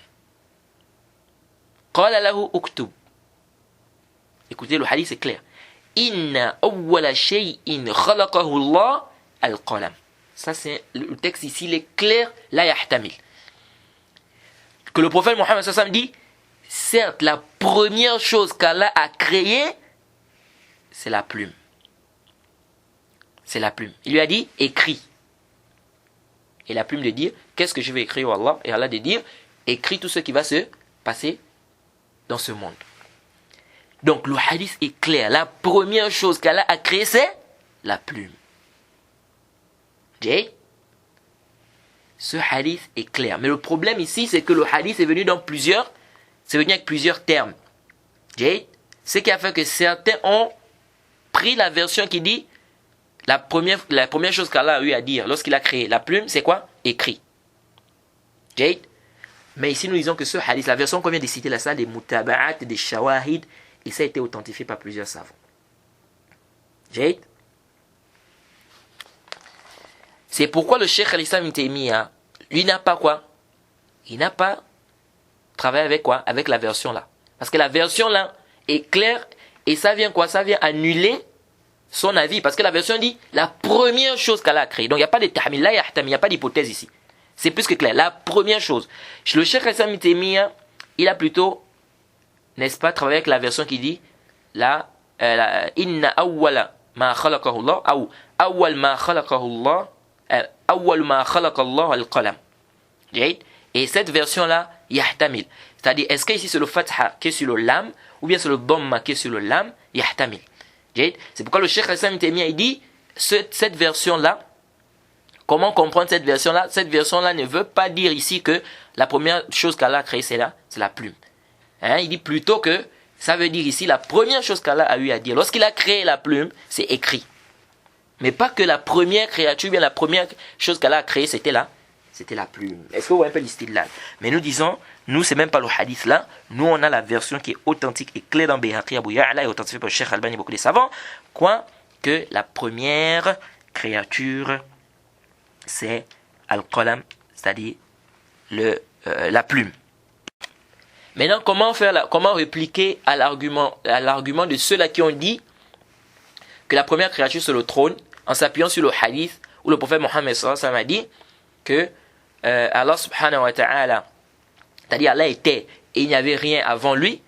قال له اكتب. Écoutez, le hadith c'est clair. Inna awwala shay'in khalaqahu Allah al-qalam. Ça c'est le texte ici, il est clair, la yahtamil. Que le prophète Mohammed sallallahu alayhi wa sallam dit, certes la première chose qu'Allah a créée, c'est la plume. C'est la plume. Il lui a dit écris. Et la plume de dire qu'est-ce que je vais écrire au Allah, et Allah de dire écrit tout ce qui va se passer dans ce monde. Donc le hadith est clair. La première chose qu'Allah a créée, c'est la plume. Jay? Ce hadith est clair. Mais le problème ici, c'est que le hadith est venu avec plusieurs termes. Jay? Ce qui a fait que certains ont pris la version qui dit la première chose qu'Allah a eu à dire lorsqu'il a créé la plume, c'est quoi? Écrit. Jay? Mais ici, nous disons que ce hadith, la version qu'on vient de citer là, ça, des mutaba'at, des shawahid, et ça a été authentifié par plusieurs savants. Jade. C'est pourquoi le Cheikh al-Islam Ibn Taymiyyah, lui n'a pas quoi? Il n'a pas travaillé avec quoi? Avec la version là. Parce que la version là est claire et ça vient quoi? Ça vient annuler son avis. Parce que la version dit la première chose qu'Allah a créée. Donc il n'y a pas de tahmil, là il n'y a pas d'hypothèse ici. C'est plus que clair. La première chose. Le Cheikh al-Islam Ibn Taymiyyah, il a plutôt, n'est-ce pas, travailler avec la version qui dit inna awwala ma khalaqahu Allah ou awwal ma khalaqahu Allah awwal ma khalaqa Allah al-qalam. Et cette version là yahtamil, c'est-à-dire est-ce que ici c'est le fatha qui est sur le lam ou bien c'est le dhamma qui est sur le lam? Yahtamil. C'est pourquoi le Cheikh Hassan Taymiyyah il dit cette version là, comment comprendre cette version là? Cette version là ne veut pas dire ici que la première chose qu'Allah a créée c'est la plume. Il dit plutôt que ça veut dire ici la première chose qu'Allah a eu à dire. Lorsqu'il a créé la plume, c'est écrit. Mais pas que la première créature, bien la première chose qu'Allah a créée, c'était la plume. Est-ce que vous voyez un peu l'istile là? Mais nous disons, nous c'est même pas le hadith là. Nous on a la version qui est authentique et claire dans Bayhaqi Abu Ya'la et authentifiée par le Cheikh Albani et beaucoup de savants. Quoi? Que la première créature, c'est Al-Qalam, c'est-à-dire la plume. Maintenant, comment répliquer à l'argument de ceux-là qui ont dit que la première créature c'est le trône, en s'appuyant sur le hadith où le prophète Mohammed sallallahu alayhi wa sallam a dit que Allah subhanahu wa ta'ala, c'est-à-dire Allah était et il n'y avait rien avant lui,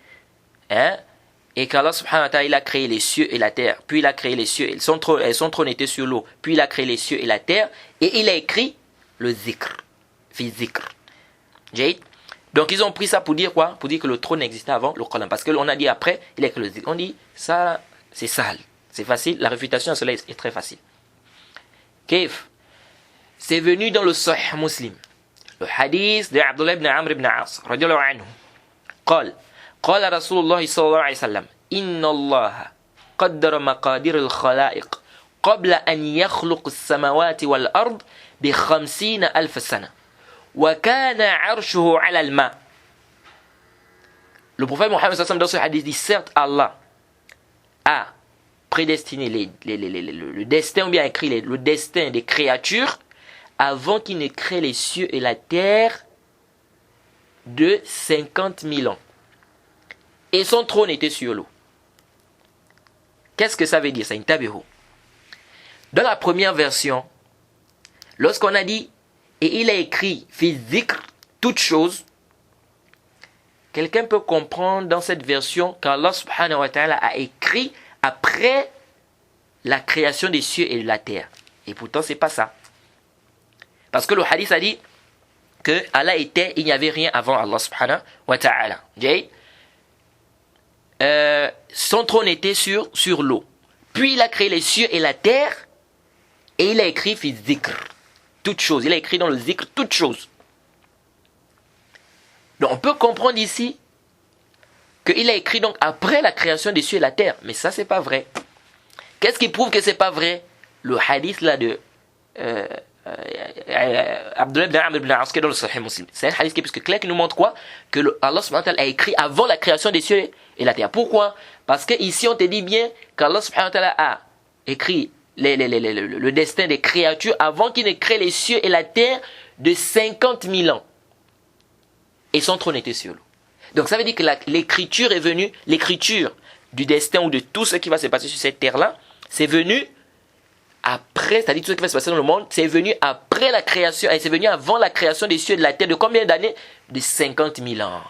et qu'Allah subhanahu wa ta'ala il a créé les cieux et la terre, puis il a créé les cieux, son trône était sur l'eau, puis il a créé les cieux et la terre, et il a écrit le zikr, fi zikr. Donc ils ont pris ça pour dire quoi? Pour dire que le trône existait avant le Coran. Parce qu'on a dit après, il est que le zikr. On dit ça, c'est sale. C'est facile. La réfutation à cela est très facile. Kif. C'est venu dans le Sahih Muslim. Le hadith de Abdullah ibn Amr ibn As. Radiallahu anhu. قال رسول الله صلى الله عليه وسلم إن الله قدر مقادير الخلائق قبل أن يخلق السماوات والأرض ب50,000 سنة. وَكَانَ عَرْشُهُ عَلَى الْمَاءِ. Le prophète Mohammed dans ce hadith dit certes Allah a prédestiné le destin ou bien écrit le destin des créatures avant qu'il ne crée les cieux et la terre de 50,000 ans. Et son trône était sur l'eau. Qu'est-ce que ça veut dire ça? Dans la première version, lorsqu'on a dit et il a écrit fi zikr, toute chose, quelqu'un peut comprendre dans cette version qu'Allah subhanahu wa ta'ala a écrit après la création des cieux et de la terre. Et pourtant c'est pas ça. Parce que le hadith a dit que Allah était, il n'y avait rien avant Allah subhanahu wa ta'ala. Son trône était sur l'eau. Puis il a créé les cieux et la terre et il a écrit fi zikr. Toute chose. Il a écrit dans le zikr toute chose. Donc on peut comprendre ici qu'il a écrit donc après la création des cieux et la terre. Mais ça c'est pas vrai. Qu'est-ce qui prouve que c'est pas vrai? Le hadith là de Abdullah ibn Amr ibn As qui est dans le Sahih Muslim. C'est un hadith qui est plus que clair qui nous montre quoi? Que Allah subhanahu wa ta'ala a écrit avant la création des cieux et la terre. Pourquoi? Parce que ici on te dit bien qu'Allah subhanahu wa ta'ala a écrit le destin des créatures avant qu'il ne crée les cieux et la terre de 50,000 ans. Et son trône était sur l'eau. Donc ça veut dire que l'écriture est venue, l'écriture du destin ou de tout ce qui va se passer sur cette terre-là, c'est venu après, c'est-à-dire tout ce qui va se passer dans le monde, c'est venu après la création, et c'est venu avant la création des cieux et de la terre de combien d'années? De 50,000 ans.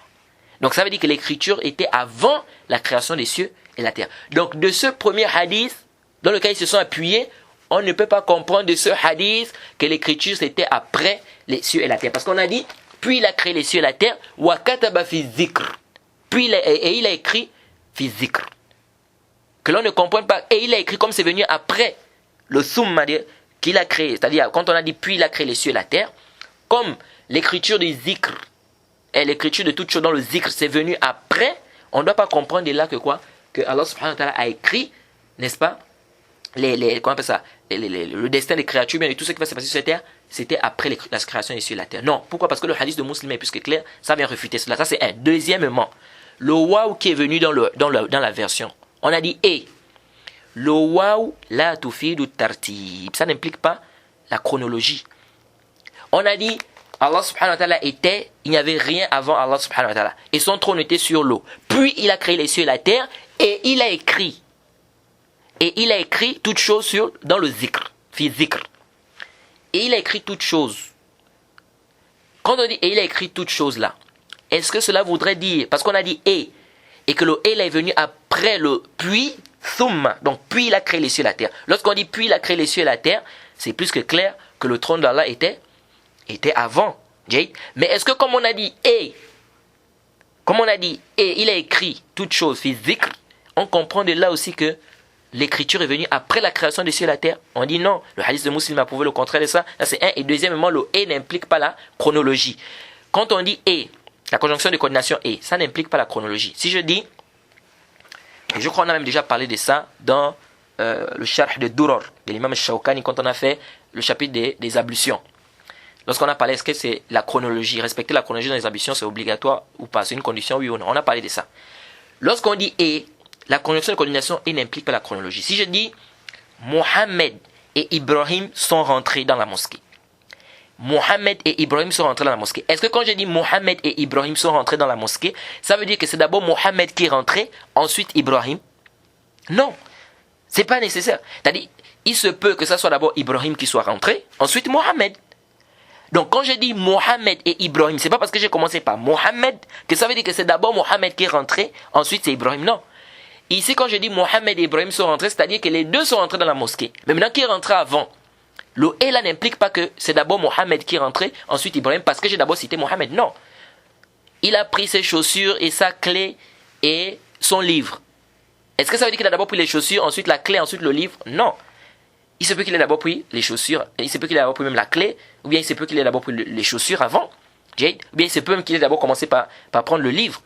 Donc ça veut dire que l'écriture était avant la création des cieux et la terre. Donc de ce premier hadith, dans lequel ils se sont appuyés, on ne peut pas comprendre de ce hadith que l'écriture c'était après les cieux et la terre. Parce qu'on a dit puis il a créé les cieux et la terre, wa kataba fi zikr. Puis il a écrit fi zikr. Que l'on ne comprenne pas, et il a écrit comme c'est venu après le summa qu'il a créé. C'est-à-dire, quand on a dit puis il a créé les cieux et la terre, comme l'écriture du zikr, et l'écriture de toutes choses dans le zikr, c'est venu après, on ne doit pas comprendre de là que quoi? Que Allah subhanahu wa ta'ala a écrit, n'est-ce pas? Comment on appelle ça? Le destin des créatures, bien, et tout ce qui va se passer sur cette terre, c'était après la création des cieux et la terre. Non. Pourquoi? Parce que le hadith de Muslim est plus que clair, ça vient refuter cela. Ça, c'est un. Deuxièmement, le waouh qui est venu dans la version, on a dit et. Le waouh, la tufidu tartib. Ça n'implique pas la chronologie. On a dit, Allah subhanahu wa ta'ala était, il n'y avait rien avant Allah subhanahu wa ta'ala. Et son trône était sur l'eau. Puis il a créé les cieux et la terre, et il a écrit. Et il a écrit toutes choses dans le zikr, fi zikr. Et il a écrit toutes choses. Quand on dit et il a écrit toutes choses là, est-ce que cela voudrait dire, parce qu'on a dit et que le et là est venu après le puis, thumma, donc puis il a créé les cieux et la terre. Lorsqu'on dit puis il a créé les cieux et la terre, c'est plus que clair que le trône d'Allah était avant. Mais est-ce que comme on a dit et il a écrit toutes choses, fi zikr, on comprend de là aussi que l'écriture est venue après la création des cieux et la terre. On dit non. Le hadith de Muslim a prouvé le contraire de ça. Ça c'est un. Et deuxièmement, le et n'implique pas la chronologie. Quand on dit et, la conjonction de coordination et, ça n'implique pas la chronologie. Si je dis, et je crois qu'on a même déjà parlé de ça dans le Sharh de Duror, de l'imam Shawkani, quand on a fait le chapitre des ablutions. Lorsqu'on a parlé, est-ce que c'est la chronologie, respecter la chronologie dans les ablutions, c'est obligatoire ou pas? C'est une condition, oui ou non? On a parlé de ça. Lorsqu'on dit et, la conjonction de coordination et n'implique pas la chronologie. Si je dis Mohammed et Ibrahim sont rentrés dans la mosquée. Mohammed et Ibrahim sont rentrés dans la mosquée. Est-ce que quand je dis Mohammed et Ibrahim sont rentrés dans la mosquée, ça veut dire que c'est d'abord Mohammed qui est rentré, ensuite Ibrahim? Non, c'est pas nécessaire. C'est-à-dire, il se peut que ça soit d'abord Ibrahim qui soit rentré, ensuite Mohammed. Donc quand je dis Mohammed et Ibrahim, c'est pas parce que j'ai commencé par Mohammed que ça veut dire que c'est d'abord Mohammed qui est rentré, ensuite c'est Ibrahim. Non. Ici, quand je dis Mohammed et Ibrahim sont rentrés, c'est-à-dire que les deux sont rentrés dans la mosquée. Mais maintenant, qui est rentré avant? Le et là n'implique pas que c'est d'abord Mohammed qui est rentré, ensuite Ibrahim, parce que j'ai d'abord cité Mohammed. Non. Il a pris ses chaussures et sa clé et son livre. Est-ce que ça veut dire qu'il a d'abord pris les chaussures, ensuite la clé, ensuite le livre? Non. Il se peut qu'il ait d'abord pris les chaussures, il se peut qu'il ait d'abord pris même la clé, ou bien il se peut qu'il ait d'abord pris les chaussures avant, ou bien il se peut même qu'il ait d'abord commencé par prendre le livre.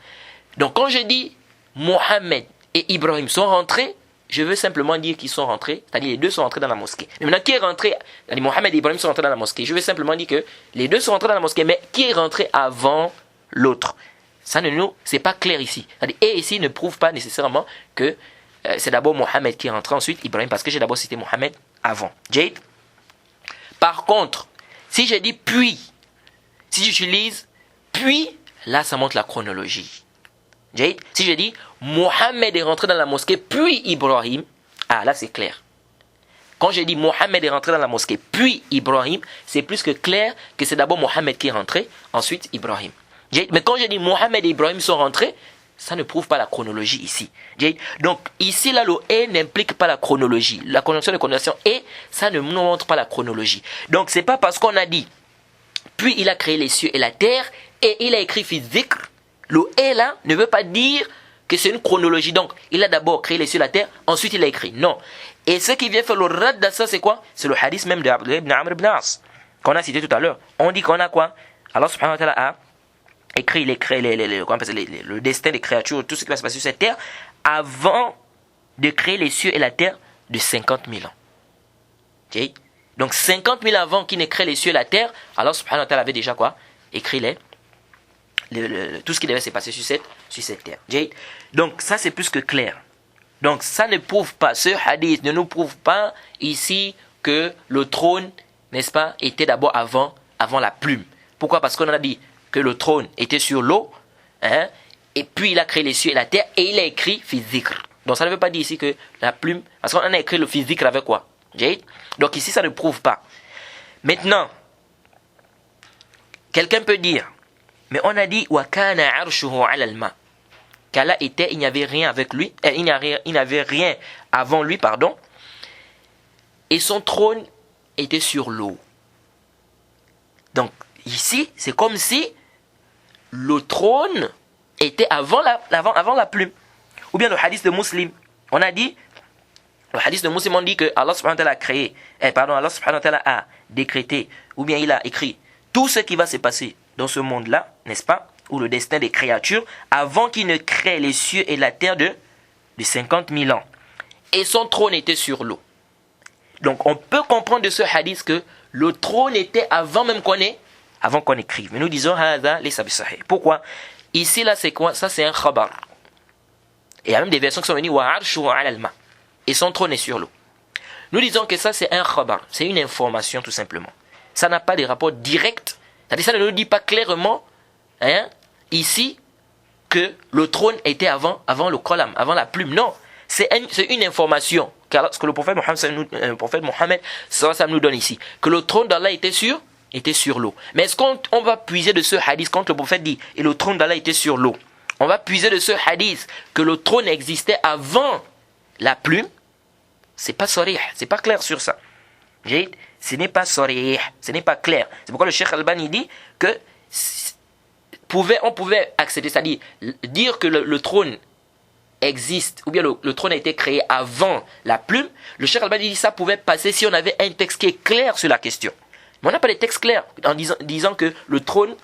Donc quand je dis Mohammed et Ibrahim sont rentrés, je veux simplement dire qu'ils sont rentrés, c'est-à-dire les deux sont rentrés dans la mosquée. Mais maintenant, qui est rentré? Mohammed et Ibrahim sont rentrés dans la mosquée. Je veux simplement dire que les deux sont rentrés dans la mosquée, mais qui est rentré avant l'autre? Ça c'est pas clair ici. Et ici ne prouve pas nécessairement que c'est d'abord Mohammed qui est rentré, ensuite Ibrahim, parce que j'ai d'abord cité Mohammed avant. Jade. Par contre, si je dis puis, si j'utilise puis, là ça montre la chronologie. Jade. Si je dis Mohammed est rentré dans la mosquée puis Ibrahim, ah là c'est clair. Quand je dis Mohammed est rentré dans la mosquée puis Ibrahim, c'est plus que clair que c'est d'abord Mohammed qui est rentré, ensuite Ibrahim. Jade. Mais quand je dis Mohammed et Ibrahim sont rentrés, ça ne prouve pas la chronologie ici. Jade. Donc ici là le et n'implique pas la chronologie. La conjonction de coordination et ça ne nous montre pas la chronologie. Donc c'est pas parce qu'on a dit puis il a créé les cieux et la terre et il a écrit fi zikr. Le et là ne veut pas dire que c'est une chronologie. Donc, il a d'abord créé les cieux et la terre, ensuite il a écrit. Non. Et ce qui vient faire le rad de ça, c'est quoi? C'est le hadith même de Abdullah ibn Amr ibn As, qu'on a cité tout à l'heure. On dit qu'on a quoi? Allah subhanahu wa ta'ala a écrit le destin des créatures, tout ce qui va se passer sur cette terre, avant de créer les cieux et la terre de 50 000 ans. Okay? Donc, 50 000 avant qu'il n'ait créé les cieux et la terre, Allah subhanahu wa ta'ala avait déjà quoi? Écrit tout ce qui devait se passer sur cette terre. Donc ça c'est plus que clair. Donc ça ne prouve pas, ce hadith ne nous prouve pas ici que le trône, n'est-ce pas, était d'abord avant la plume. Pourquoi? Parce qu'on a dit que le trône était sur l'eau, hein, et puis il a créé les cieux et la terre, et il a écrit fi zikr. Donc ça ne veut pas dire ici que la plume, parce qu'on a écrit le fi zikr avec quoi? Donc ici ça ne prouve pas. Maintenant, quelqu'un peut dire, mais on a dit wa kana arshuhu ala al-ma. Qu'Allah était, il n'y avait rien avec lui, il n'avait rien avant lui, pardon. Et son trône était sur l'eau. Donc ici, c'est comme si le trône était avant la plume. Ou bien le hadith de Muslim. On a dit, le hadith de Muslim, on dit que Allah subhanahu wa ta'ala a créé, Allah subhanahu wa ta'ala a décrété, ou bien il a écrit tout ce qui va se passer dans ce monde-là, n'est-ce pas, ou le destin des créatures, avant qu'il ne crée les cieux et la terre de 50 000 ans. Et son trône était sur l'eau. Donc on peut comprendre de ce hadith que le trône était avant même qu'on écrive. Mais nous disons, pourquoi? Ici, là, c'est quoi? Ça, c'est un khabar. Et il y a même des versions qui sont venues, et son trône est sur l'eau. Nous disons que ça, c'est un khabar. C'est une information, tout simplement. Ça n'a pas de rapport direct. C'est-à-dire, ça ne nous dit pas clairement, ici, que le trône était avant le qalam, avant la plume. Non, c'est une information. Car ce que le prophète Mohammed nous donne ici, que le trône d'Allah était sur l'eau. Mais est-ce qu'on va puiser de ce hadith quand le prophète dit et le trône d'Allah était sur l'eau? On va puiser de ce hadith que le trône existait avant la plume? C'est pas sarih, c'est pas clair sur ça. Ce n'est pas sarih, ce n'est pas clair. C'est pourquoi le Cheikh Albani dit que on pouvait accepter, c'est-à-dire dire que le trône existe, ou bien le trône a été créé avant la plume. Le Cheikh Albani dit ça pouvait passer si on avait un texte qui est clair sur la question. Mais on n'a pas de texte clair en disant que le trône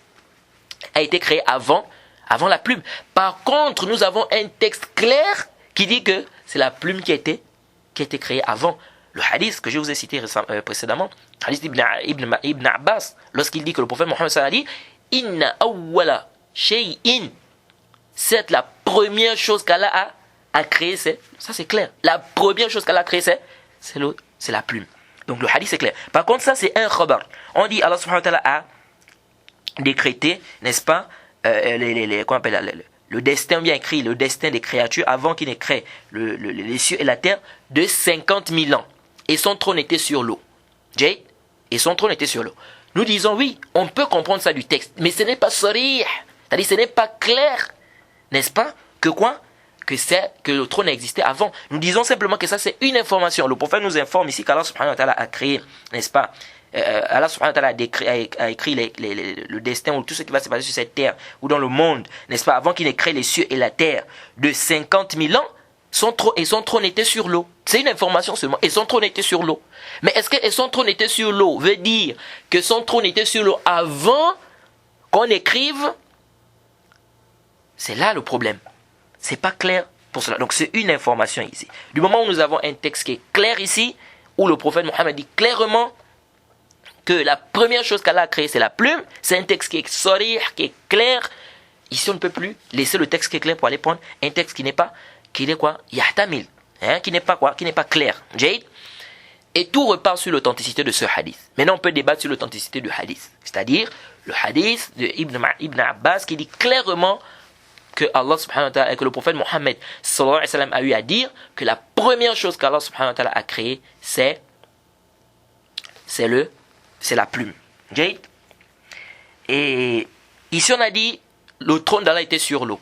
a été créé avant la plume. Par contre, nous avons un texte clair qui dit que c'est la plume qui a été créée avant. Le hadith que je vous ai cité précédemment, le hadith d'Ibn Abbas, lorsqu'il dit que le prophète Mohammed a dit « Inna awwala shay'in » c'est la première chose qu'Allah a créée, ça c'est clair. La première chose qu'Allah a créée, c'est la plume. Donc le hadith c'est clair. Par contre, ça c'est un khabar. On dit Allah subhanahu wa ta'ala a décrété, n'est-ce pas, le destin, bien écrit, le destin des créatures avant qu'il ne crée les cieux et la terre de 50 000 ans. Et son trône était sur l'eau. Et son trône était sur l'eau. Nous disons oui, on peut comprendre ça du texte, mais ce n'est pas sarih. C'est-à-dire ce n'est pas clair, n'est-ce pas, que quoi? Que le trône existait avant. Nous disons simplement que ça c'est une information. Le prophète nous informe ici qu'Allah subhanahu wa ta'ala a créé, n'est-ce pas, Allah subhanahu wa ta'ala a écrit le destin ou tout ce qui va se passer sur cette terre ou dans le monde, n'est-ce pas, avant qu'il n'ait créé les cieux et la terre de 50 000 ans, son trône était sur l'eau. C'est une information seulement. Et son trône était sur l'eau. Mais est-ce que son trône était sur l'eau veut dire que son trône était sur l'eau avant qu'on écrive? C'est là le problème. C'est pas clair pour cela. Donc c'est une information ici. Du moment où nous avons un texte qui est clair ici, où le prophète Mohammed dit clairement que la première chose qu'Allah a créée c'est la plume, c'est un texte qui est sarih, qui est clair. Ici on ne peut plus laisser le texte qui est clair pour aller prendre un texte qui n'est pas, yahtamil, qui n'est pas clair. Et tout repart sur l'authenticité de ce hadith. Maintenant on peut débattre sur l'authenticité du hadith. C'est-à-dire le hadith de Ibn Abbas qui dit clairement que Allah subhanahu wa ta'ala et que le prophète Mohammed sallallahu alayhi wa sallam a eu à dire que la première chose qu'Allah subhanahu wa ta'ala a créée c'est la plume. Et ici on a dit le trône d'Allah était sur l'eau.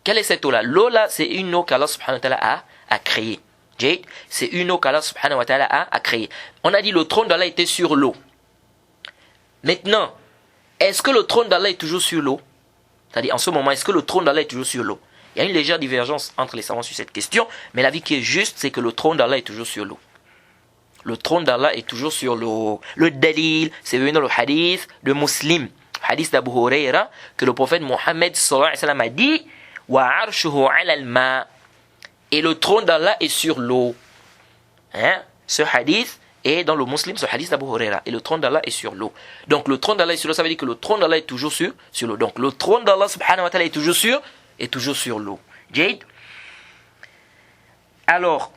Quelle est cette eau là? L'eau là c'est une eau qu'Allah subhanahu wa ta'ala a créée. C'est une eau qu'Allah subhanahu wa ta'ala a créée. On a dit le trône d'Allah était sur l'eau. Maintenant, est-ce que le trône d'Allah est toujours sur l'eau? C'est-à-dire, en ce moment, est-ce que le trône d'Allah est toujours sur l'eau? Il y a une légère divergence entre les savants sur cette question, mais l'avis qui est juste, c'est que le trône d'Allah est toujours sur l'eau. Le trône d'Allah est toujours sur l'eau. Le dalil, c'est venu dans le hadith de Muslim, le hadith d'Abu Huraira, que le prophète Mohammed sallallahu alayhi wa sallam a dit « Wa arshuhu ala al-ma » et le trône d'Allah est sur l'eau. Ce hadith est dans le Muslim, ce hadith d'Abu Huraira. Et le trône d'Allah est sur l'eau. Donc le trône d'Allah est sur l'eau, ça veut dire que le trône d'Allah est toujours sur l'eau. Donc le trône d'Allah subhanahu wa ta'ala est toujours sur l'eau. Alors,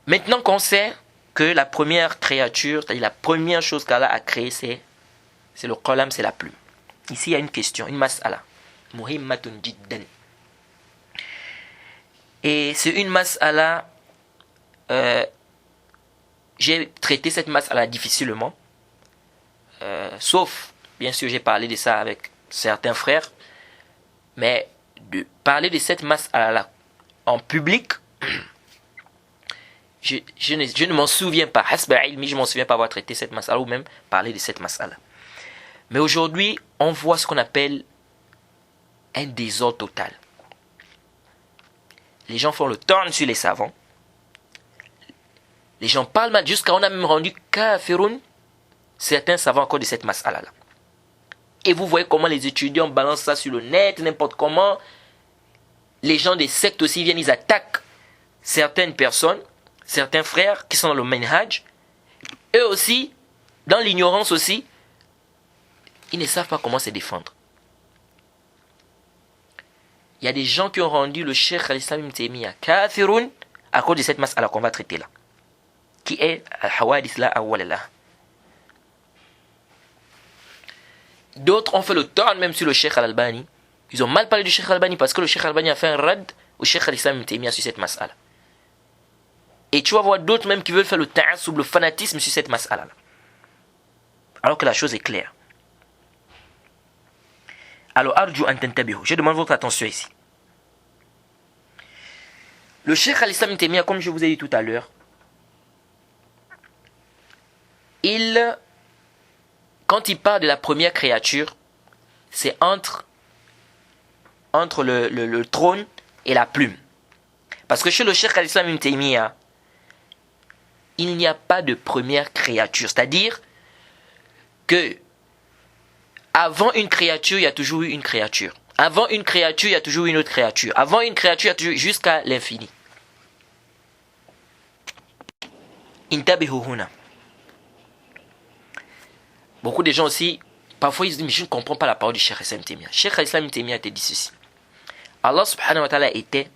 maintenant qu'on sait que la première créature, c'est-à-dire la première chose qu'Allah a créée, c'est le qalam, c'est la plume. Ici, il y a une question, une mas'ala. Muhimmatun jiddan. Et c'est une mas'ala, j'ai traité cette mas'ala difficilement, sauf, bien sûr, j'ai parlé de ça avec certains frères, mais de parler de cette mas'ala en public, je ne m'en souviens pas. Hasba ilmi, je ne m'en souviens pas avoir traité cette mas'ala ou même parler de cette mas'ala. Mais aujourd'hui, on voit ce qu'on appelle un désordre total. Les gens font le tourne sur les savants. Les gens parlent mal, jusqu'à on a même rendu kafirun certains savants encore de cette mas'ala là. Et vous voyez comment les étudiants balancent ça sur le net, n'importe comment. Les gens des sectes aussi viennent, ils attaquent certaines personnes, certains frères qui sont dans le manhaj. Eux aussi, dans l'ignorance aussi, ils ne savent pas comment se défendre. Il y a des gens qui ont rendu le Cheikh al-Islam ibn Taymiyyah kafirun à cause de cette mas'ala qu'on va traiter là. Qui est al-hawadith la awwala. D'autres ont fait le tourne même sur le Cheikh al-Albani. Ils ont mal parlé du Cheikh al-Albani parce que le Cheikh al-Albani a fait un rad au Cheikh al-Islam ibn Taymiyyah sur cette mas'ala. Et tu vas voir d'autres même qui veulent faire le ta'assub, le fanatisme sur cette mas'ala là. Alors que la chose est claire. Alors, arju an tantabihu. Je demande votre attention ici. Le Cheikh al-Islam ibn Taymiyyah, comme je vous ai dit tout à l'heure, quand il parle de la première créature, c'est entre le trône et la plume. Parce que chez le Cheikh al-Islam ibn Taymiyyah, il n'y a pas de première créature. C'est-à-dire que avant une créature, il y a toujours eu une créature. Avant une créature, il y a toujours eu une autre créature. Avant une créature, il y a toujours jusqu'à l'infini. Intabihu huna. Beaucoup de gens aussi, parfois ils se disent, mais je ne comprends pas la parole du Cheikh al-Islam ibn Taymiyyah. Cheikh al-Islam ibn Taymiyyah te dit ceci. Allah subhanahu wa ta'ala était,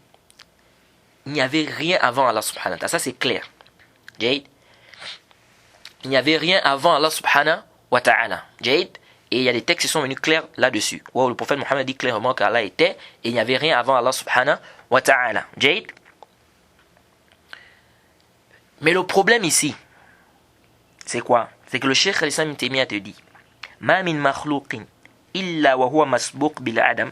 il n'y avait rien avant Allah subhanahu wa ta'ala. Ça c'est clair. Jade. Il n'y avait rien avant Allah subhanahu wa ta'ala. Jade. Et il y a des textes qui sont venus clairs là-dessus. Où le prophète Mohammed dit clairement qu'Allah était, et il n'y avait rien avant Allah subhanahu wa ta'ala. Jade. Mais le problème ici, c'est quoi? C'est que le Cheikh al-Islam ibn Taymiyyah te dit Ma min makhlouqin illa wa huwa masbouq bil adam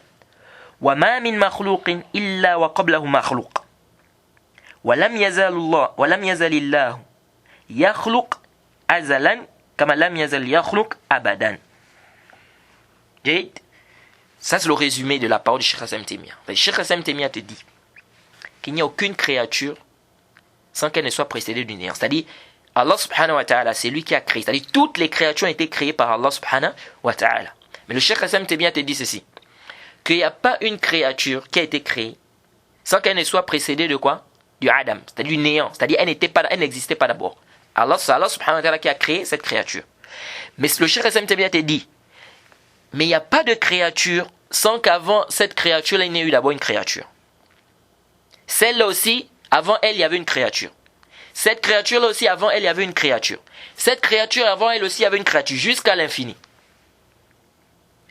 wa ma min makhlouqin illa wa qablahu makhlouq wa lam yazalillahu yakhluq azalan kama lam yazal yakhluq abadan. Ça c'est le résumé de la parole du Cheikh al-Islam ibn Taymiyyah. Le Cheikh al-Islam ibn Taymiyyah te dit qu'il n'y a aucune créature sans qu'elle ne soit précédée du néant. C'est-à-dire Allah subhanahu wa ta'ala, c'est lui qui a créé. C'est-à-dire toutes les créatures ont été créées par Allah subhanahu wa ta'ala. Mais le Cheikh al-Islam ibn Taymiyyah te dit ceci, qu'il n'y a pas une créature qui a été créée sans qu'elle ne soit précédée de quoi? Du Adam, c'est-à-dire du néant. C'est-à-dire elle n'existait pas d'abord. C'est Allah subhanahu wa ta'ala qui a créé cette créature. Mais le Cheikh al-Islam ibn Taymiyyah te dit, mais il n'y a pas de créature sans qu'avant cette créature-là, il n'y ait eu d'abord une créature. Celle-là aussi, avant elle, il y avait une créature. Cette créature-là aussi, avant elle, il y avait une créature. Cette créature, avant elle aussi, il y avait une créature, jusqu'à l'infini.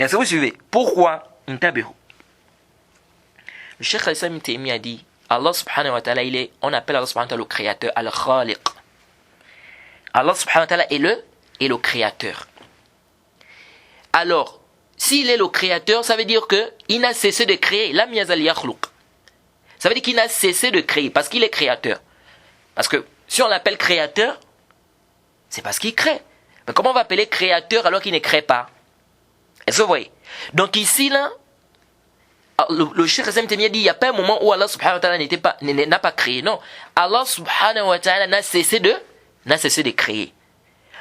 Est-ce que vous suivez? Pourquoi? Le Cheikh al-Islam ibn Taymiyyah dit, Allah subhanahu wa ta'ala, on appelle Allah subhanahu wa ta'ala le créateur, al-Khaliq. Allah subhanahu wa ta'ala est le créateur. Alors, s'il est le créateur, ça veut dire qu'il n'a cessé de créer. Lam yazal yakhluq. Ça veut dire qu'il n'a cessé de créer, parce qu'il est créateur. Parce que si on l'appelle créateur, c'est parce qu'il crée. Mais comment on va appeler créateur alors qu'il ne crée pas? Est-ce que vous voyez? Donc ici, là, le Cheikh al-Islam dit, il n'y a pas un moment où Allah subhanahu wa ta'ala n'a pas créé. Non. Allah subhanahu wa ta'ala n'a cessé de créer.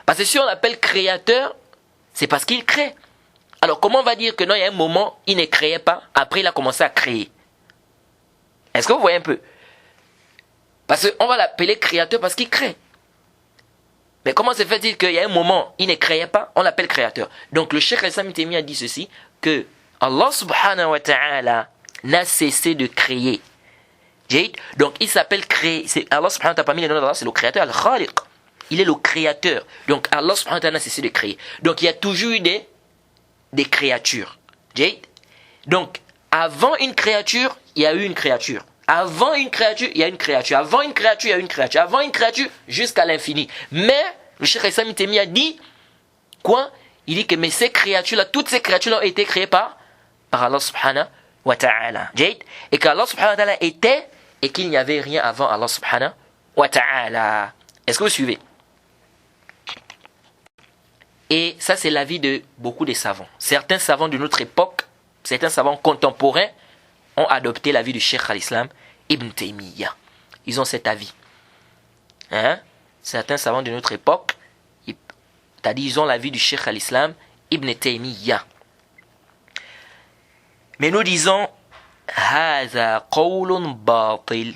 Parce que si on l'appelle créateur, c'est parce qu'il crée. Alors comment on va dire que non, il y a un moment, il ne créait pas, après il a commencé à créer? Est-ce que vous voyez un peu? Parce qu'on va l'appeler créateur parce qu'il crée. Mais comment se fait-il qu'il y a un moment, il ne créait pas, on l'appelle créateur? Donc le Cheikh al-Islam ibn Taymiyyah dit ceci, que Allah subhanahu wa ta'ala n'a cessé de créer. Donc il s'appelle créer. Allah subhanahu wa ta'ala, parmi les noms d'Allah, c'est le créateur, al-Khaliq. Il est le créateur. Donc Allah subhanahu wa ta'ala n'a cessé de créer. Donc il y a toujours eu des créatures. Donc avant une créature, il y a eu une créature. Avant une créature, il y a une créature. Avant une créature, il y a une créature. Avant une créature, jusqu'à l'infini. Mais le Cheikh al-Islam ibn Taymiyyah dit quoi? Il dit que mais ces créatures-là, toutes ces créatures-là ont été créées par Allah subhanahu wa ta'ala. Et qu'Allah subhanahu wa ta'ala était et qu'il n'y avait rien avant Allah subhanahu wa ta'ala. Est-ce que vous suivez? Et ça, c'est l'avis de beaucoup de savants. Certains savants de notre époque, certains savants contemporains, ont adopté l'avis du Cheikh al-Islam Ibn Taymiyyah. Ils ont cet avis. Certains savants de notre époque, c'est-à-dire ils ont l'avis du Cheikh al-Islam Ibn Taymiyyah. Mais nous disons, Haza qawlun batil.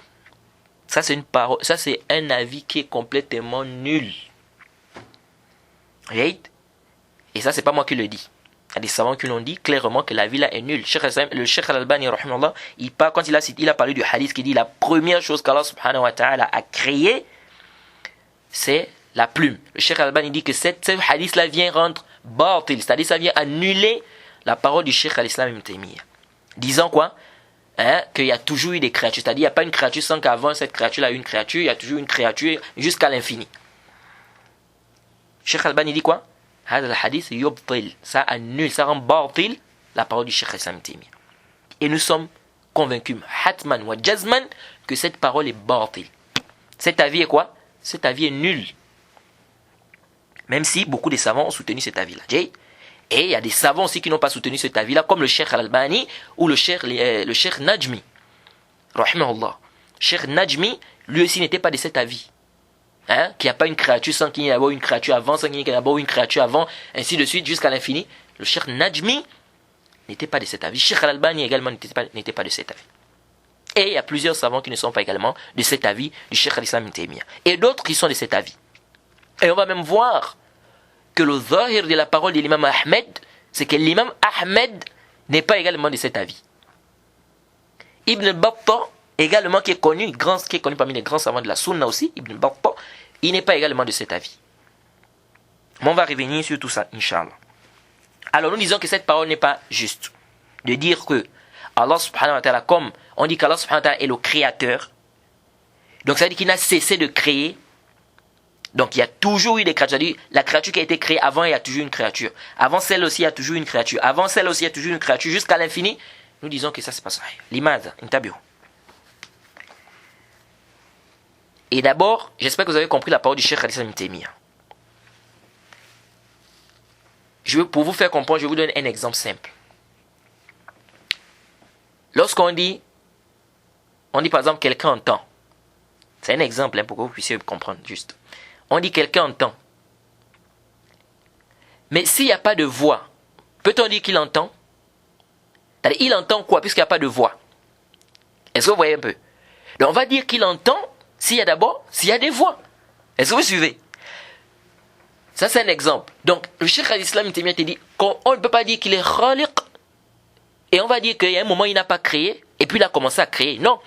Ça c'est une parole, ça c'est un avis qui est complètement nul. Right? Et ça c'est pas moi qui le dis. Il y a des savants qui l'ont dit clairement que l'avis là est nul. Le Cheikh al-Albani, il parle, quand il a parlé du hadith qui dit la première chose qu'Allah subhanahu wa ta'ala a créé, c'est la plume. Le Cheikh al-Albani dit que ce hadith là vient rendre batil, c'est-à-dire ça vient annuler la parole du Cheikh al-Islam Ibn Taymiyyah. Disant quoi? Qu'il y a toujours eu des créatures, c'est-à-dire il n'y a pas une créature sans qu'avant cette créature là une créature, il y a toujours une créature jusqu'à l'infini. Cheikh al-Albani dit quoi? Hadith yubtil, ça annule, ça rend batil la parole du Cheikh al-Islam Ibn Taymiyyah. Et nous sommes convaincus, hatman wa jazman, que cette parole est batil. Cet avis est quoi? Cet avis est nul. Même si beaucoup de savants ont soutenu cet avis-là. Et il y a des savants aussi qui n'ont pas soutenu cet avis-là, comme le Cheikh al-Albani ou le Cheikh Najmi. Rahimahullah. Cheikh Najmi, lui aussi n'était pas de cet avis. Qu'il n'y a pas une créature sans qu'il y ait d'abord une créature avant, sans qu'il y ait d'abord une créature avant, ainsi de suite jusqu'à l'infini. Le Cheikh Najmi n'était pas de cet avis. Cheikh al-Albani également n'était pas de cet avis. Et il y a plusieurs savants qui ne sont pas également de cet avis du Cheikh al-Islam Ibn Taymiyyah. Et d'autres qui sont de cet avis. Et on va même voir que le zahir de la parole de l'imam Ahmed, c'est que l'imam Ahmed n'est pas également de cet avis. Ibn Battah, également qui est connu parmi les grands savants de la Sunna aussi, Ibn Battah, il n'est pas également de cet avis. Mais on va revenir sur tout ça, Inch'Allah. Alors nous disons que cette parole n'est pas juste. De dire que Allah subhanahu wa ta'ala, comme on dit qu'Allah subhanahu wa ta'ala est le créateur, donc ça veut dire qu'il n'a cessé de créer. Donc il y a toujours eu des créatures. C'est-à-dire, la créature qui a été créée avant, il y a toujours une créature. Avant celle aussi, il y a toujours une créature. Avant celle aussi, il y a toujours une créature. Jusqu'à l'infini, nous disons que ça c'est pas ça. L'imad, intabio. Et d'abord, j'espère que vous avez compris la parole du Cheikh al-Islam Ibn Taymiyyah. Pour vous faire comprendre, je vais vous donner un exemple simple. Lorsqu'on dit par exemple quelqu'un entend. C'est un exemple pour que vous puissiez comprendre juste. On dit quelqu'un entend. Mais s'il n'y a pas de voix, peut-on dire qu'il entend? C'est-à-dire, il entend quoi puisqu'il n'y a pas de voix? Est-ce que vous voyez un peu? Donc on va dire qu'il entend s'il y a des voix. Est-ce que vous suivez? Ça c'est un exemple. Donc le Cheikh al-Islam Ibn Taymiyyah dit qu'on ne peut pas dire qu'il est khaliq et on va dire qu'il y a un moment il n'a pas créé et puis il a commencé à créer. Non.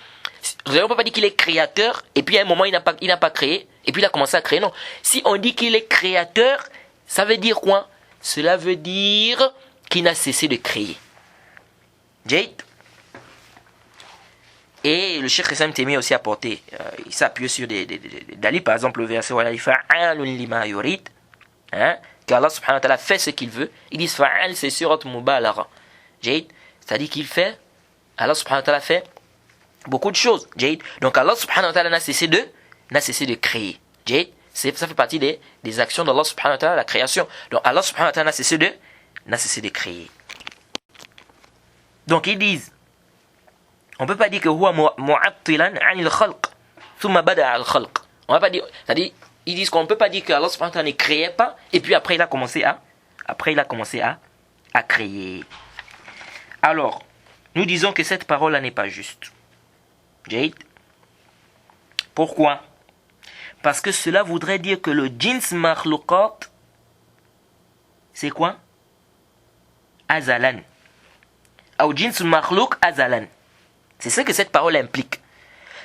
On ne peut pas dire qu'il est créateur et puis à un moment il n'a pas créé et puis il a commencé à créer. Non. Si on dit qu'il est créateur, ça veut dire quoi? Cela veut dire qu'il n'a cessé de créer. Jade. Et le Cheikh al-Islam Ibn Taymiyyah aussi apporté, il s'appuie sur des dalils, par exemple le verset où il fa'alun lima yurid, qu'Allah subhanahu wa ta'ala fait ce qu'il veut. Il dit fa'al, c'est surat mubalagha. Jade. C'est-à-dire qu'il fait, Allah subhanahu wa ta'ala fait beaucoup de choses. Jade. Donc Allah subhanahu wa ta'ala n'a cessé de créer. Jade. Ça fait partie des actions d'Allah subhanahu wa ta'ala, la création. Donc Allah subhanahu wa ta'ala n'a cessé de créer. Donc ils disent, on ne peut pas dire que huwa mu'attilan 'anil khalq thumma bada'a al-khalq. On va pas dire, c'est-à-dire ils disent qu'on ne peut pas dire que Allah subhanahu wa ta'ala ne créait pas et puis après il a commencé à créer. Alors, nous disons que cette parole-là n'est pas juste. Jade. Pourquoi? Parce que cela voudrait dire que le jins makhluqat, c'est quoi? Azalan. Ou jins makhluq azalan. C'est ce que cette parole implique.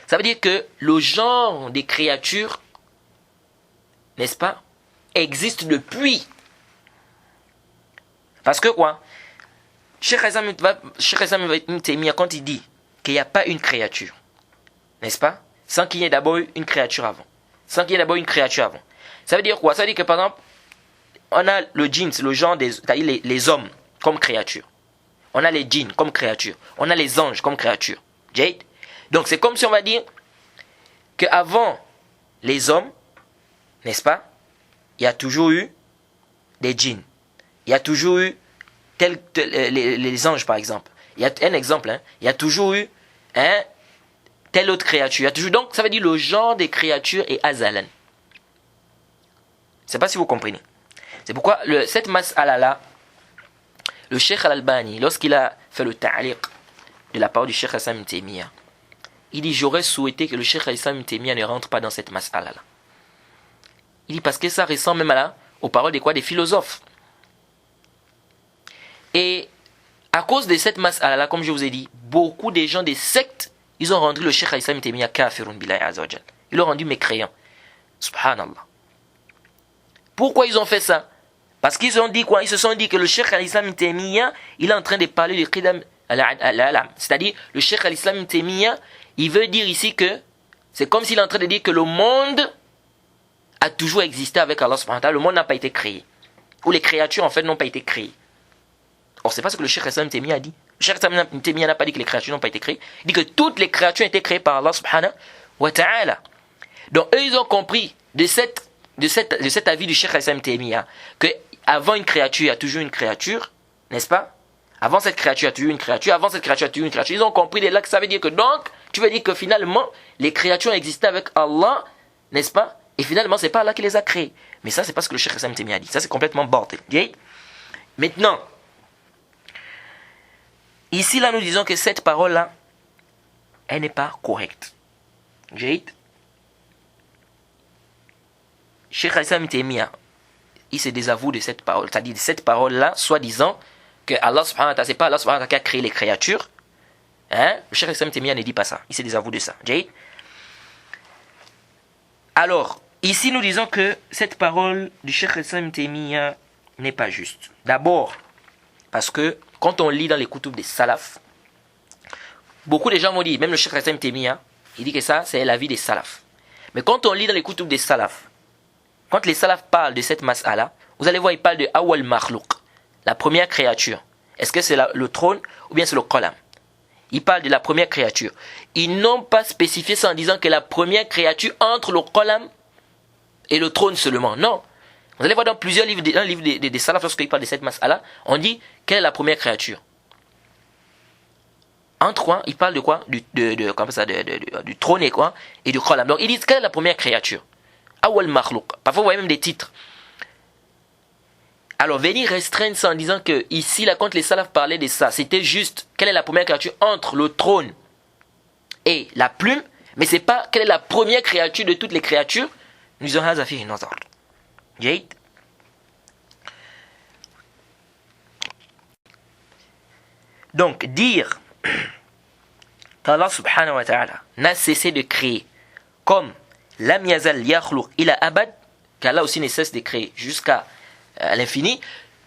Ça veut dire que le genre des créatures, n'est-ce pas, existe depuis. Parce que quoi? Cheikh al-Islam Ibn Taymiyyah, quand il dit qu'il n'y a pas une créature, n'est-ce pas, sans qu'il y ait d'abord une créature avant. Ça veut dire quoi? Ça veut dire que par exemple, on a le djinn, le genre c'est-à-dire les hommes comme créatures. On a les djinns comme créatures. On a les anges comme créatures. Jade. Donc c'est comme si on va dire qu'avant les hommes, n'est-ce pas, il y a toujours eu des djinns. Il y a toujours eu les anges par exemple. Il y a un exemple, hein, il y a toujours eu telle autre créature. Il y a toujours, donc ça veut dire le genre des créatures est azalan. Je ne sais pas si vous comprenez. C'est pourquoi cette mas'ala là, le Cheikh Al-Albani, lorsqu'il a fait le ta'liq de la parole du Cheikh Hassan ibn Taymiyyah, il dit j'aurais souhaité que le Cheikh Hassan ibn Taymiyyah ne rentre pas dans cette mas'ala là. Il dit parce que ça ressemble même aux paroles des philosophes. Et à cause de cette mas'ala là, comme je vous ai dit, beaucoup des gens des sectes, ils ont rendu le Cheikh Islam ibn Taymiyyah kafirun billahi azza wa jal. Ils l'ont rendu mécréant. Subhanallah. Pourquoi ils ont fait ça? Parce qu'ils ont dit quoi? Ils se sont dit que le Cheikh Islam ibn Taymiyyah, il est en train de parler du qidam al-alam. C'est-à-dire, le Cheikh Islam ibn Taymiyyah, il veut dire ici que c'est comme s'il est en train de dire que le monde a toujours existé avec Allah subhanahu wa ta'ala. Le monde n'a pas été créé. Ou les créatures en fait n'ont pas été créées. Or, c'est pas ce que le Cheikh Islam ibn Taymiyyah a dit. Le Cheikh Islam ibn Taymiyyah n'a pas dit que les créatures n'ont pas été créées. Il dit que toutes les créatures ont été créées par Allah subhanahu wa ta'ala. Donc, eux, ils ont compris de cet avis du Cheikh Islam ibn Taymiyyah que avant une créature, il y a toujours une créature, n'est-ce pas? Avant cette créature, il y a toujours une créature. Avant cette créature, il y a toujours une créature. Ils ont compris de là que ça veut dire que donc, tu veux dire que finalement, les créatures ont existé avec Allah, n'est-ce pas? Et finalement, c'est pas Allah qui les a créées. Mais ça, c'est pas ce que le Cheikh Islam ibn Taymiyyah a dit. Ça, c'est complètement bordel. Maintenant, ici, là, nous disons que cette parole-là, elle n'est pas correcte. Cheikh Islam ibn Taymiyyah, il se désavoue de cette parole. C'est-à-dire de cette parole-là, soi-disant que Allah subhanahu wa ta'ala, c'est pas Allah subhanahu wa ta'ala qui a créé les créatures. Le Cheikh Islam ibn Taymiyyah ne dit pas ça. Il se désavoue de ça. Alors, ici, nous disons que cette parole du Cheikh Islam ibn Taymiyyah n'est pas juste. D'abord, parce que quand on lit dans les koutoub des salafs, beaucoup de gens m'ont dit, même le Cheikh Islam ibn Taymiyyah, il dit que ça, c'est l'avis des salafs. Mais quand on lit dans les koutoub des salafs, quand les salafs parlent de cette mas'ala, vous allez voir, ils parlent de awal makhlouq, la première créature. Est-ce que c'est le trône ou bien c'est le qalam? Ils parlent de la première créature. Ils n'ont pas spécifié ça en disant que la première créature entre le qalam et le trône seulement. Non. Vous allez voir dans plusieurs livres, dans le livre des salafs, lorsqu'ils parlent de cette mas'ala, on dit quelle est la première créature. Entre quoi? Ils parlent de quoi? Du trône et quoi? Et du qalam. Donc ils disent quelle est la première créature? Awal makhlouq. Parfois vous voyez même des titres. Alors venir restreindre ça en disant que ici là quand les salafs parlaient de ça, c'était juste quelle est la première créature entre le trône et la plume, mais c'est pas quelle est la première créature de toutes les créatures. Nous avons haza fihi nazar. Jayid. Donc dire qu'Allah subhanahu wa ta'ala n'a cessé de créer comme lam yazal yakhluq ila abad, qu'Allah aussi ne cesse de créer jusqu'à l'infini,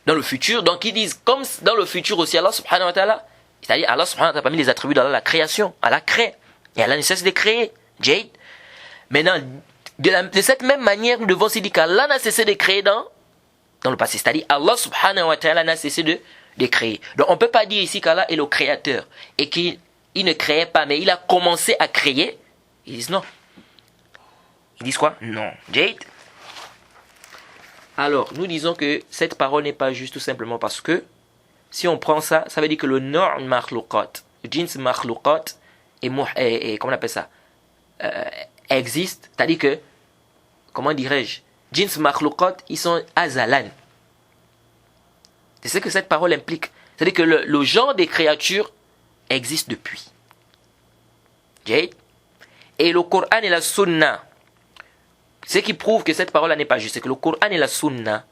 dans le futur. Donc ils disent comme dans le futur aussi Allah subhanahu wa ta'ala, c'est-à-dire Allah subhanahu wa ta'ala a parmi les attributs d'Allah la création, Allah crée et Allah ne cesse de créer. Jade. Maintenant de cette même manière nous devons aussi dire qu'Allah n'a cessé de créer dans le passé, c'est-à-dire Allah subhanahu wa ta'ala n'a cessé de créer. Donc on ne peut pas dire ici qu'Allah est le créateur et qu'il ne créait pas mais il a commencé à créer. Ils disent non. Ils disent quoi? Non. Jade. Alors, nous disons que cette parole n'est pas juste tout simplement parce que si on prend ça, ça veut dire que le norm makhlouqat, le jins makhlouqat et comment on appelle ça, existe. C'est-à-dire que, comment dirais-je, jins makhlouqat, ils sont azalan. C'est ce que cette parole implique. C'est-à-dire que le genre des créatures existe depuis. Jade. Et le Coran et la Sunna, ce qui prouve que cette parole n'est pas juste, c'est que le Coran et la Sunna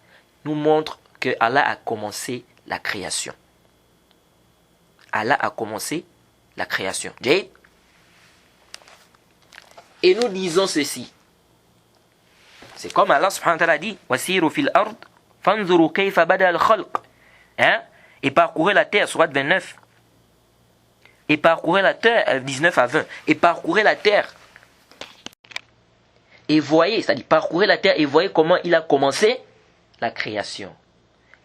nous montrent que Allah a commencé la création. Allah a commencé la création. Jade. Et nous disons ceci. C'est comme Allah subhanahu wa ta'ala dit wasiru fil ard fanzuru kayfa bada al khalq. Et parcourez la terre, surat 29. Et parcourez la terre, 19 à 20. Et parcourez la terre. Et voyez, c'est-à-dire parcourez la terre et voyez comment il a commencé la création.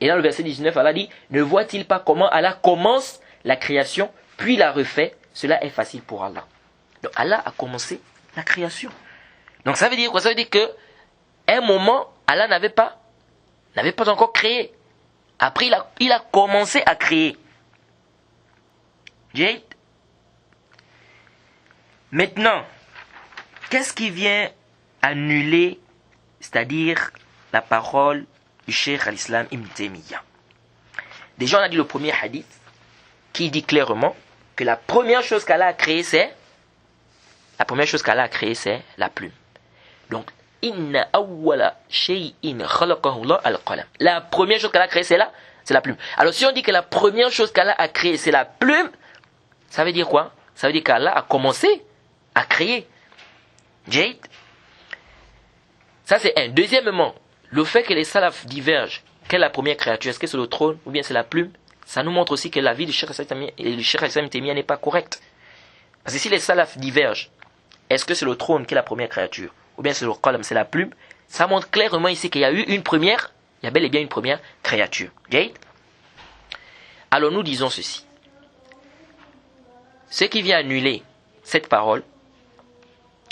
Et dans le verset 19, Allah dit, ne voit-il pas comment Allah commence la création, puis la refait? Cela est facile pour Allah. Donc Allah a commencé la création. Donc ça veut dire quoi? Ça veut dire que un moment, Allah n'avait pas n'avait pas encore créé. Après, il a commencé à créer. Jade. Maintenant, qu'est-ce qui vient annuler, c'est-à-dire la parole du Cheikh al-Islam Ibn Taymiyyah? Déjà, on a dit le premier hadith qui dit clairement que la première chose qu'Allah a créée, c'est la plume. Donc, inna awwala shay'in khalaqahu Allah al-qalam. La première chose qu'Allah a créée, c'est la plume. Alors, si on dit que la première chose qu'Allah a créée, c'est la plume, ça veut dire quoi? Ça veut dire qu'Allah a commencé à créer. Jade. Ça, c'est un. Deuxièmement, le fait que les salafs divergent, quelle est la première créature? Est-ce que c'est le trône ou bien c'est la plume? Ça nous montre aussi que la vie du Cheikh al-Islam Taymiyyah n'est pas correcte. Parce que si les salafs divergent, est-ce que c'est le trône qui est la première créature ou bien c'est le qalam, c'est la plume? Ça montre clairement ici qu'il y a eu une première, il y a bel et bien une première créature. Jade. Alors nous disons ceci. Ce qui vient annuler cette parole,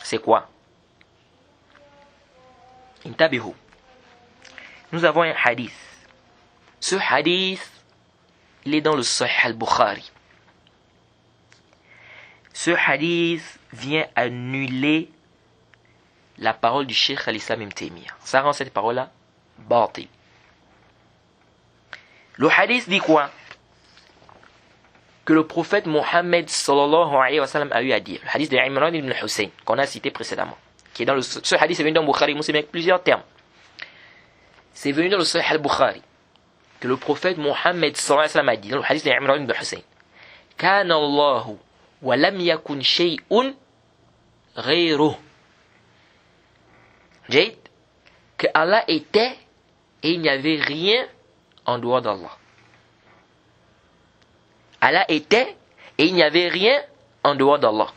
c'est quoi? Intabihu. Nous avons un hadith. Ce hadith, il est dans le Sahih al-Bukhari. Ce hadith vient annuler la parole du Cheikh al-Islam Ibn Taymiyyah. Ça rend cette parole-là batil. Le hadith dit quoi? Que le prophète Mohammed sallallahu alayhi wa sallam a eu à dire. Le hadith de Imran ibn Hussein, qu'on a cité précédemment. Qui est dans ce hadith est venu dans le Bukhari Muslim avec plusieurs termes. C'est venu dans le Sahih al-Bukhari. Que le prophète Mohammed sallallahu alayhi wa sallam a dit. Dans le hadith de Imran ibn Hussein. Kana Allahu wa lam yakun shay'un ghayruh. Jade. Que Allah était et il n'y avait rien en dehors d'Allah. Allah était et il n'y avait rien en dehors d'Allah.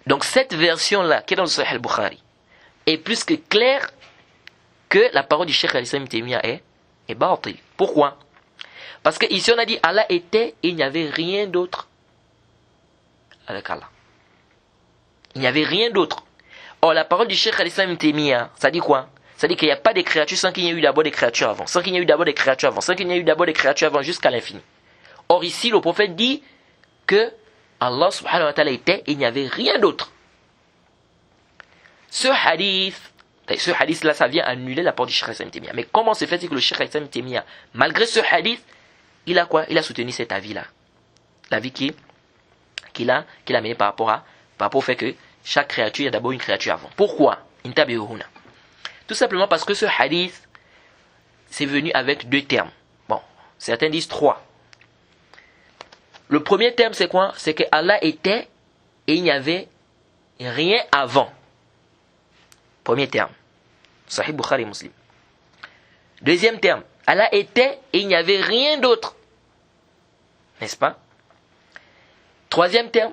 Donc cette version-là, qui est dans le Sahih al-Bukhari, est plus que claire que la parole du Cheikh al-Islam Ibn Taymiyyah est batil. Pourquoi? Parce que ici on a dit Allah était et il n'y avait rien d'autre avec Allah. Il n'y avait rien d'autre. Or la parole du Cheikh al-Islam Ibn Taymiyyah, ça dit quoi? Ça dit qu'il n'y a pas de créatures sans qu'il y ait eu d'abord des créatures avant. Sans qu'il n'y ait eu d'abord des créatures avant. Sans qu'il n'y ait eu d'abord des créatures avant jusqu'à l'infini. Or ici, le prophète dit que Allah subhanahu wa ta'ala était et il n'y avait rien d'autre. Ce hadith-là, ça vient annuler la parole du Cheikh al-Islam Ibn Taymiyyah. Mais comment se fait-il que le Cheikh al-Islam Ibn Taymiyyah, malgré ce hadith, il a quoi? Il a soutenu cet avis-là. L'avis qu'il a mené par rapport au fait que chaque créature, il y a d'abord une créature avant. Pourquoi? Tout simplement parce que ce hadith, c'est venu avec deux termes. Bon, certains disent trois. Le premier terme, c'est quoi? C'est que Allah était et il n'y avait rien avant. Premier terme. Sahih Bukhari Muslim. Deuxième terme. Allah était et il n'y avait rien d'autre. N'est-ce pas? Troisième terme.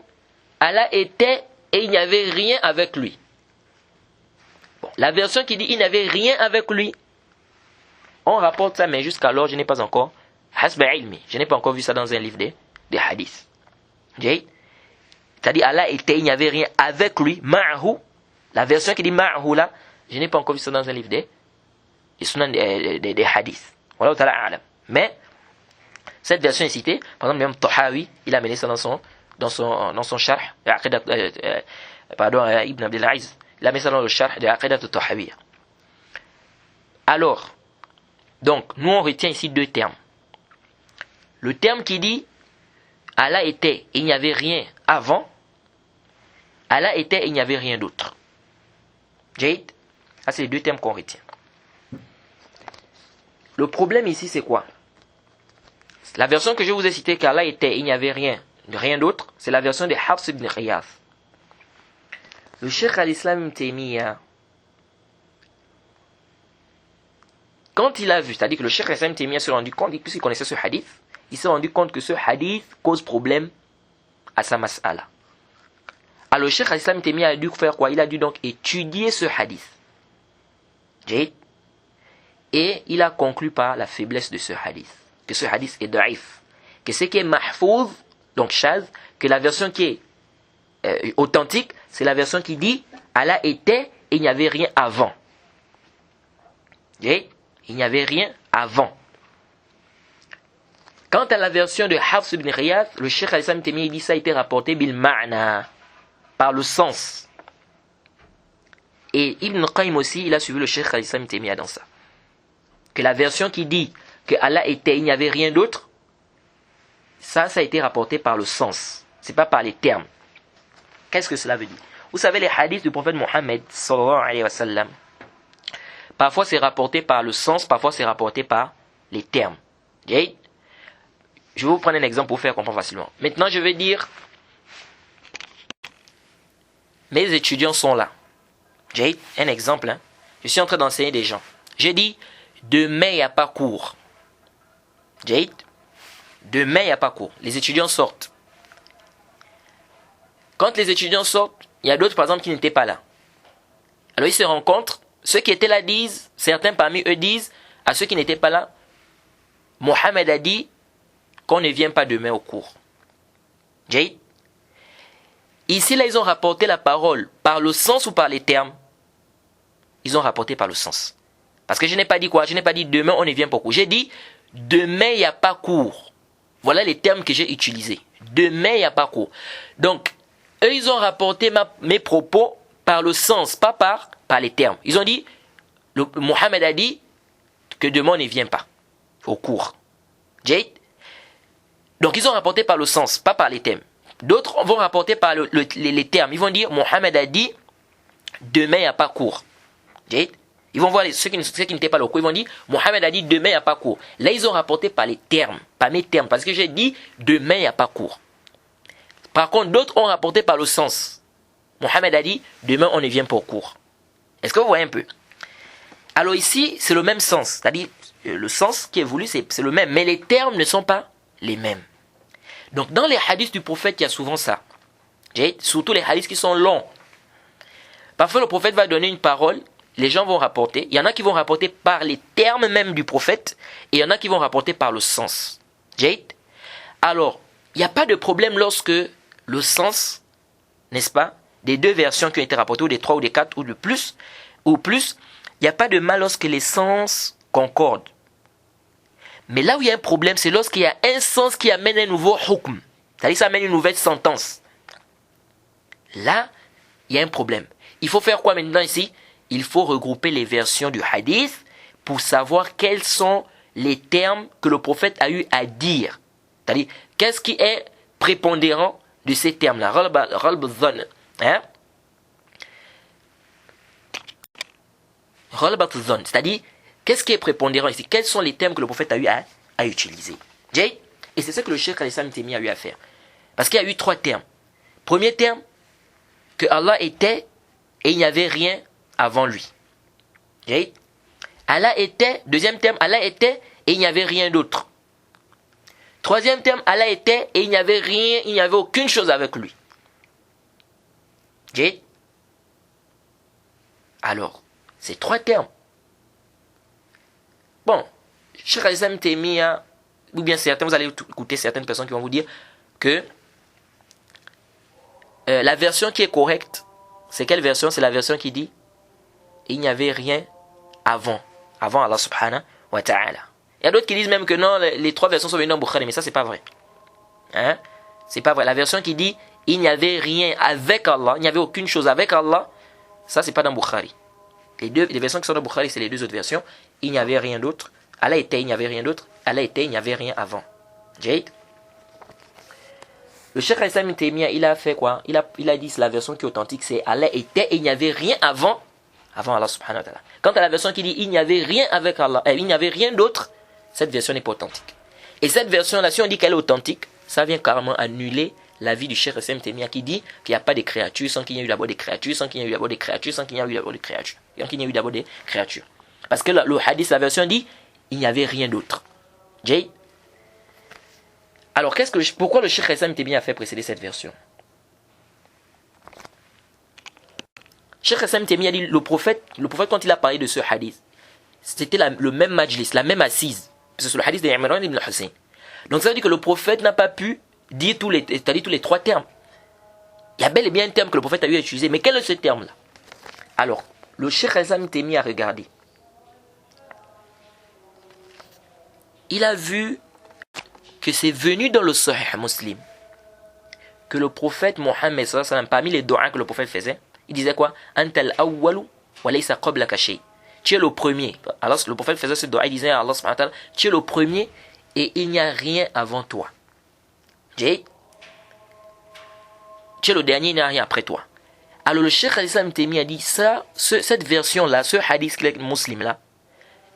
Allah était et il n'y avait rien avec lui. Bon, la version qui dit il n'y avait rien avec lui, on rapporte ça, mais jusqu'alors, je n'ai pas encore. Hasba ilmi. Je n'ai pas encore vu ça dans un livre des hadiths. C'est-à-dire Allah était, il n'y avait rien avec lui. Ma'ahu. La version qui dit ma'ahu là, je n'ai pas encore vu ça dans un livre des hadiths. Wallahu ta'ala a'lam. Mais cette version est citée. Par exemple, même Tahawi, il a mené ça dans son sharh. Ibn Abdel Aziz. Il a mis ça dans le sharh de Aqidat al-Tahawiyya. Alors, donc, nous on retient ici deux termes. Le terme qui dit Allah était et il n'y avait rien avant. Allah était et il n'y avait rien d'autre. Jade, ça c'est les deux termes qu'on retient. Le problème ici c'est quoi? La version que je vous ai citée qu'Allah était et il n'y avait rien d'autre, c'est la version de Hafs ibn Ghiyath. Le Cheikh al-Islam Ibn Taymiyyah, quand il a vu, c'est-à-dire que le Cheikh al-Islam Ibn Taymiyyah s'est rendu compte, puisqu'il connaissait ce hadith, il s'est rendu compte que ce hadith cause problème à sa mas'ala. Alors le Cheikh al-Islam Ibn Taymiyyah a dû faire quoi? Il a dû donc étudier ce hadith. Et il a conclu par la faiblesse de ce hadith. Que ce hadith est da'if. Que ce qui est mahfouz, donc shaz, que la version qui est authentique, c'est la version qui dit Allah était et il n'y avait rien avant. Il n'y avait rien avant. Quant à la version de Hafs ibn Riyad, le Cheikh al-Islam Taymiyyah dit ça a été rapporté bil ma'na, par le sens. Et Ibn Qayyim aussi, il a suivi le Cheikh al-Islam Taymiyyah dans ça. Que la version qui dit que Allah était, il n'y avait rien d'autre, ça a été rapporté par le sens. C'est pas par les termes. Qu'est-ce que cela veut dire? Vous savez, les hadiths du prophète Mohammed sallallahu alayhi wa sallam, parfois c'est rapporté par le sens, parfois c'est rapporté par les termes. Okay? Je vais vous prendre un exemple pour vous faire comprendre facilement. Maintenant, je vais dire, mes étudiants sont là. J'ai un exemple. Hein. Je suis en train d'enseigner des gens. J'ai dit, demain, il n'y a pas cours. J'ai dit, demain, il n'y a pas cours. Les étudiants sortent. Quand les étudiants sortent, il y a d'autres, par exemple, qui n'étaient pas là. Alors, ils se rencontrent. Ceux qui étaient là disent, certains parmi eux disent, à ceux qui n'étaient pas là, Mohammed a dit qu'on ne vient pas demain au cours. J'ai dit, ici, là, ils ont rapporté la parole par le sens ou par les termes. Ils ont rapporté par le sens. Parce que je n'ai pas dit quoi? Je n'ai pas dit demain, on ne vient pas au cours. J'ai dit, demain, il n'y a pas cours. Voilà les termes que j'ai utilisés. Demain, il n'y a pas cours. Donc, eux, ils ont rapporté mes propos par le sens, pas par les termes. Ils ont dit, Mohammed a dit que demain, on ne vient pas au cours. Donc, ils ont rapporté par le sens, pas par les termes. D'autres vont rapporter par les termes. Ils vont dire, Mohammed a dit, demain, il n'y a pas cours. Ils vont voir ceux qui n'étaient pas là au cours. Ils vont dire, Mohammed a dit, demain, il n'y a pas cours. Là, ils ont rapporté par les termes, par mes termes. Parce que j'ai dit, demain, il n'y a pas cours. Par contre, d'autres ont rapporté par le sens. Mohammed a dit, demain, on ne vient pas au cours. Est-ce que vous voyez un peu? Alors ici, c'est le même sens. C'est-à-dire, le sens qui est voulu, c'est le même. Mais les termes ne sont pas les mêmes. Donc, dans les hadiths du prophète, il y a souvent ça. Surtout les hadiths qui sont longs. Parfois, le prophète va donner une parole, les gens vont rapporter. Il y en a qui vont rapporter par les termes même du prophète, et il y en a qui vont rapporter par le sens. Alors, il n'y a pas de problème lorsque le sens, n'est-ce pas, des deux versions qui ont été rapportées, ou des trois, ou des quatre, ou de plus, il n'y a pas de mal lorsque les sens concordent. Mais là où il y a un problème, c'est lorsqu'il y a un sens qui amène un nouveau hukm. C'est-à-dire que ça amène une nouvelle sentence. Là, il y a un problème. Il faut faire quoi maintenant ici? Il faut regrouper les versions du hadith pour savoir quels sont les termes que le prophète a eu à dire. C'est-à-dire, qu'est-ce qui est prépondérant de ces termes-là? Hein? C'est-à-dire, qu'est-ce qui est prépondérant ici? Quels sont les termes que le prophète a eu à utiliser? Et c'est ça que le Cheikh al-Islam Taymiyyah a eu à faire. Parce qu'il y a eu trois termes. Premier terme, que Allah était et il n'y avait rien avant lui. Allah était, deuxième terme, Allah était et il n'y avait rien d'autre. Troisième terme, Allah était et il n'y avait rien, il n'y avait aucune chose avec lui. Alors, ces trois termes. Bon, Cheikh al-Islam Taymiyyah, ou bien certains, vous allez écouter certaines personnes qui vont vous dire que la version qui est correcte, c'est quelle version? C'est la version qui dit il n'y avait rien avant Allah subhanahu wa ta'ala. Il y a d'autres qui disent même que non, les trois versions sont venues dans Bukhari, mais ça c'est pas vrai. Hein? C'est pas vrai. La version qui dit il n'y avait rien avec Allah, il n'y avait aucune chose avec Allah, ça c'est pas dans Bukhari. Les versions qui sont dans Bukhari, c'est les deux autres versions. Il n'y avait rien d'autre. Allah était, il n'y avait rien d'autre. Allah était, il n'y avait rien avant. Le Cheikh al-Islam Taymiyyah, il a fait quoi? Il a dit la version qui est authentique, c'est Allah était et il n'y avait rien avant Allah subhanahu wa ta'ala. Quant à la version qui dit il n'y avait rien avec Allah, il n'y avait rien d'autre, cette version n'est pas authentique. Et cette version-là, si on dit qu'elle est authentique, ça vient carrément annuler l'avis du Cheikh al-Islam Taymiyyah qui dit qu'il n'y a pas de créatures sans qu'il y ait eu d'abord des créatures, sans qu'il y ait eu d'abord des créatures, sans qu'il y ait eu d'abord des créatures. Sans qu'il y ait eu d'abord des créatures. Parce que le hadith, la version dit il n'y avait rien d'autre. Alors, pourquoi le Cheikh al-Islam Taymiyyah a fait précéder cette version? Cheikh al-Islam Taymiyyah dit le prophète, quand il a parlé de ce hadith, c'était le même majlis, la même assise. Parce que c'est le hadith d'Imran ibn Hussein. Donc, ça veut dire que le prophète n'a pas pu dire tous les trois termes. Il y a bel et bien un terme que le prophète a eu à utiliser. Mais quel est ce terme-là? Alors, le Cheikh al-Islam Taymiyyah a regardé. il a vu que c'est venu dans le Sahih Muslim que le prophète Mohammed sallallahu alayhi wa sallam, parmi les doigts que le prophète faisait, il disait quoi? Antal awwalu wa laysa qablaka shay. Tu es le premier. Alors le prophète faisait ce doigt, il disait à Allah subhanahu wa ta'ala, tu es le premier et il n'y a rien avant toi. Tu es le dernier, il n'y a rien après toi. Alors le Cheikh al-Islam Taymi a dit ça, cette version-là, ce hadith muslim-là,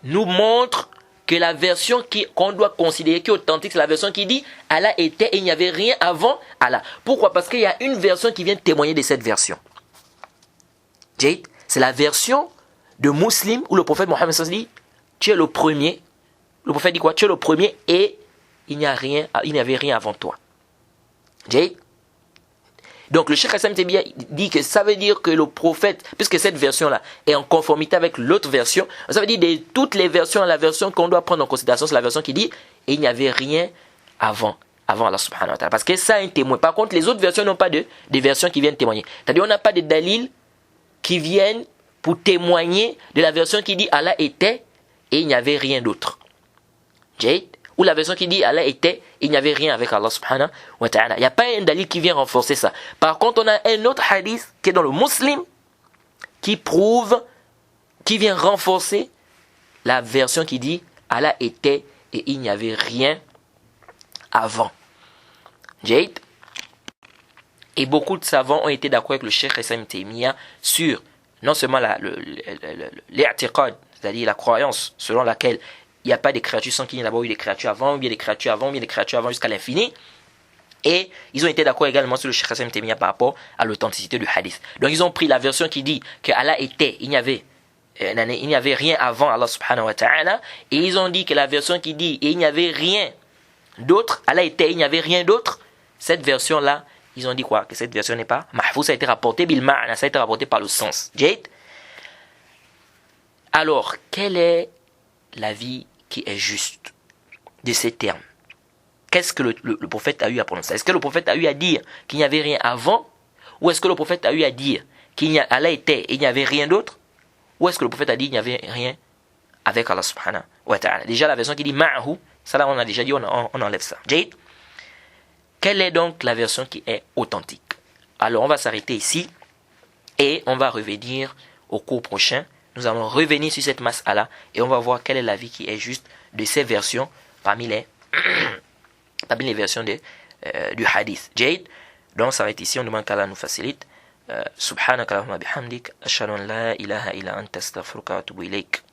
nous montre que la version qu'on doit considérer qui est authentique, c'est la version qui dit Allah était et il n'y avait rien avant Allah. Pourquoi? Parce qu'il y a une version qui vient témoigner de cette version. C'est la version de Muslim où le prophète Mohammed dit tu es le premier. Le prophète dit quoi? Tu es le premier et il n'y avait rien avant toi. Donc le Cheikh Hassan Tebia dit que ça veut dire que le prophète, puisque cette version-là est en conformité avec l'autre version, ça veut dire de toutes les versions, la version qu'on doit prendre en considération, c'est la version qui dit et il n'y avait rien avant Allah subhanahu wa ta'ala. Parce que ça a un témoin. Par contre, les autres versions n'ont pas des versions qui viennent témoigner. C'est-à-dire on n'a pas de dalil qui viennent pour témoigner de la version qui dit Allah était et il n'y avait rien d'autre. Ou la version qui dit Allah était, il n'y avait rien avec Allah subhanahu wa ta'ala. Il n'y a pas un dalil qui vient renforcer ça. Par contre, on a un autre hadith qui est dans le Muslim qui vient renforcer la version qui dit Allah était et il n'y avait rien avant. Et beaucoup de savants ont été d'accord avec le Cheikh Islam Taymiyyah sur non seulement l'i'tiqad, c'est-à-dire la croyance selon laquelle il n'y a pas de créatures sans qu'il y ait d'abord eu des créatures avant, ou bien des créatures avant, ou bien des créatures avant jusqu'à l'infini. Et ils ont été d'accord également sur le Cheikh Hassan Taymiyyah par rapport à l'authenticité du hadith. Donc ils ont pris la version qui dit que Allah était, il n'y avait rien avant Allah subhanahu wa ta'ala. Et ils ont dit que la version qui dit et il n'y avait rien d'autre, Allah était, il n'y avait rien d'autre. Cette version-là, ils ont dit quoi? Que cette version n'est pas mahfous, ça a été rapporté bil ma'na, ça a été rapporté par le sens. Alors, quelle est l'avis qui est juste de ces termes? Qu'est-ce que le prophète a eu à prononcer? Est-ce que le prophète a eu à dire qu'il n'y avait rien avant? Ou est-ce que le prophète a eu à dire qu'Allah était et il n'y avait rien d'autre? Ou est-ce que le prophète a dit qu'il n'y avait rien avec Allah subhanahu wa ta'ala? Déjà la version qui dit ma'ahu, ça là on a déjà dit, on enlève ça. Quelle est donc la version qui est authentique? Alors on va s'arrêter ici et on va revenir au cours prochain. Nous allons revenir sur cette mas'ala et on va voir quelle est l'avis qui est juste de ces versions parmi les versions du hadith. Donc ça va être ici, on demande qu'Allah nous facilite. Subhanaka Allahumma bihamdik, ashhadu an la ilaha illa anta astaghfiruka wa atubu ilayk.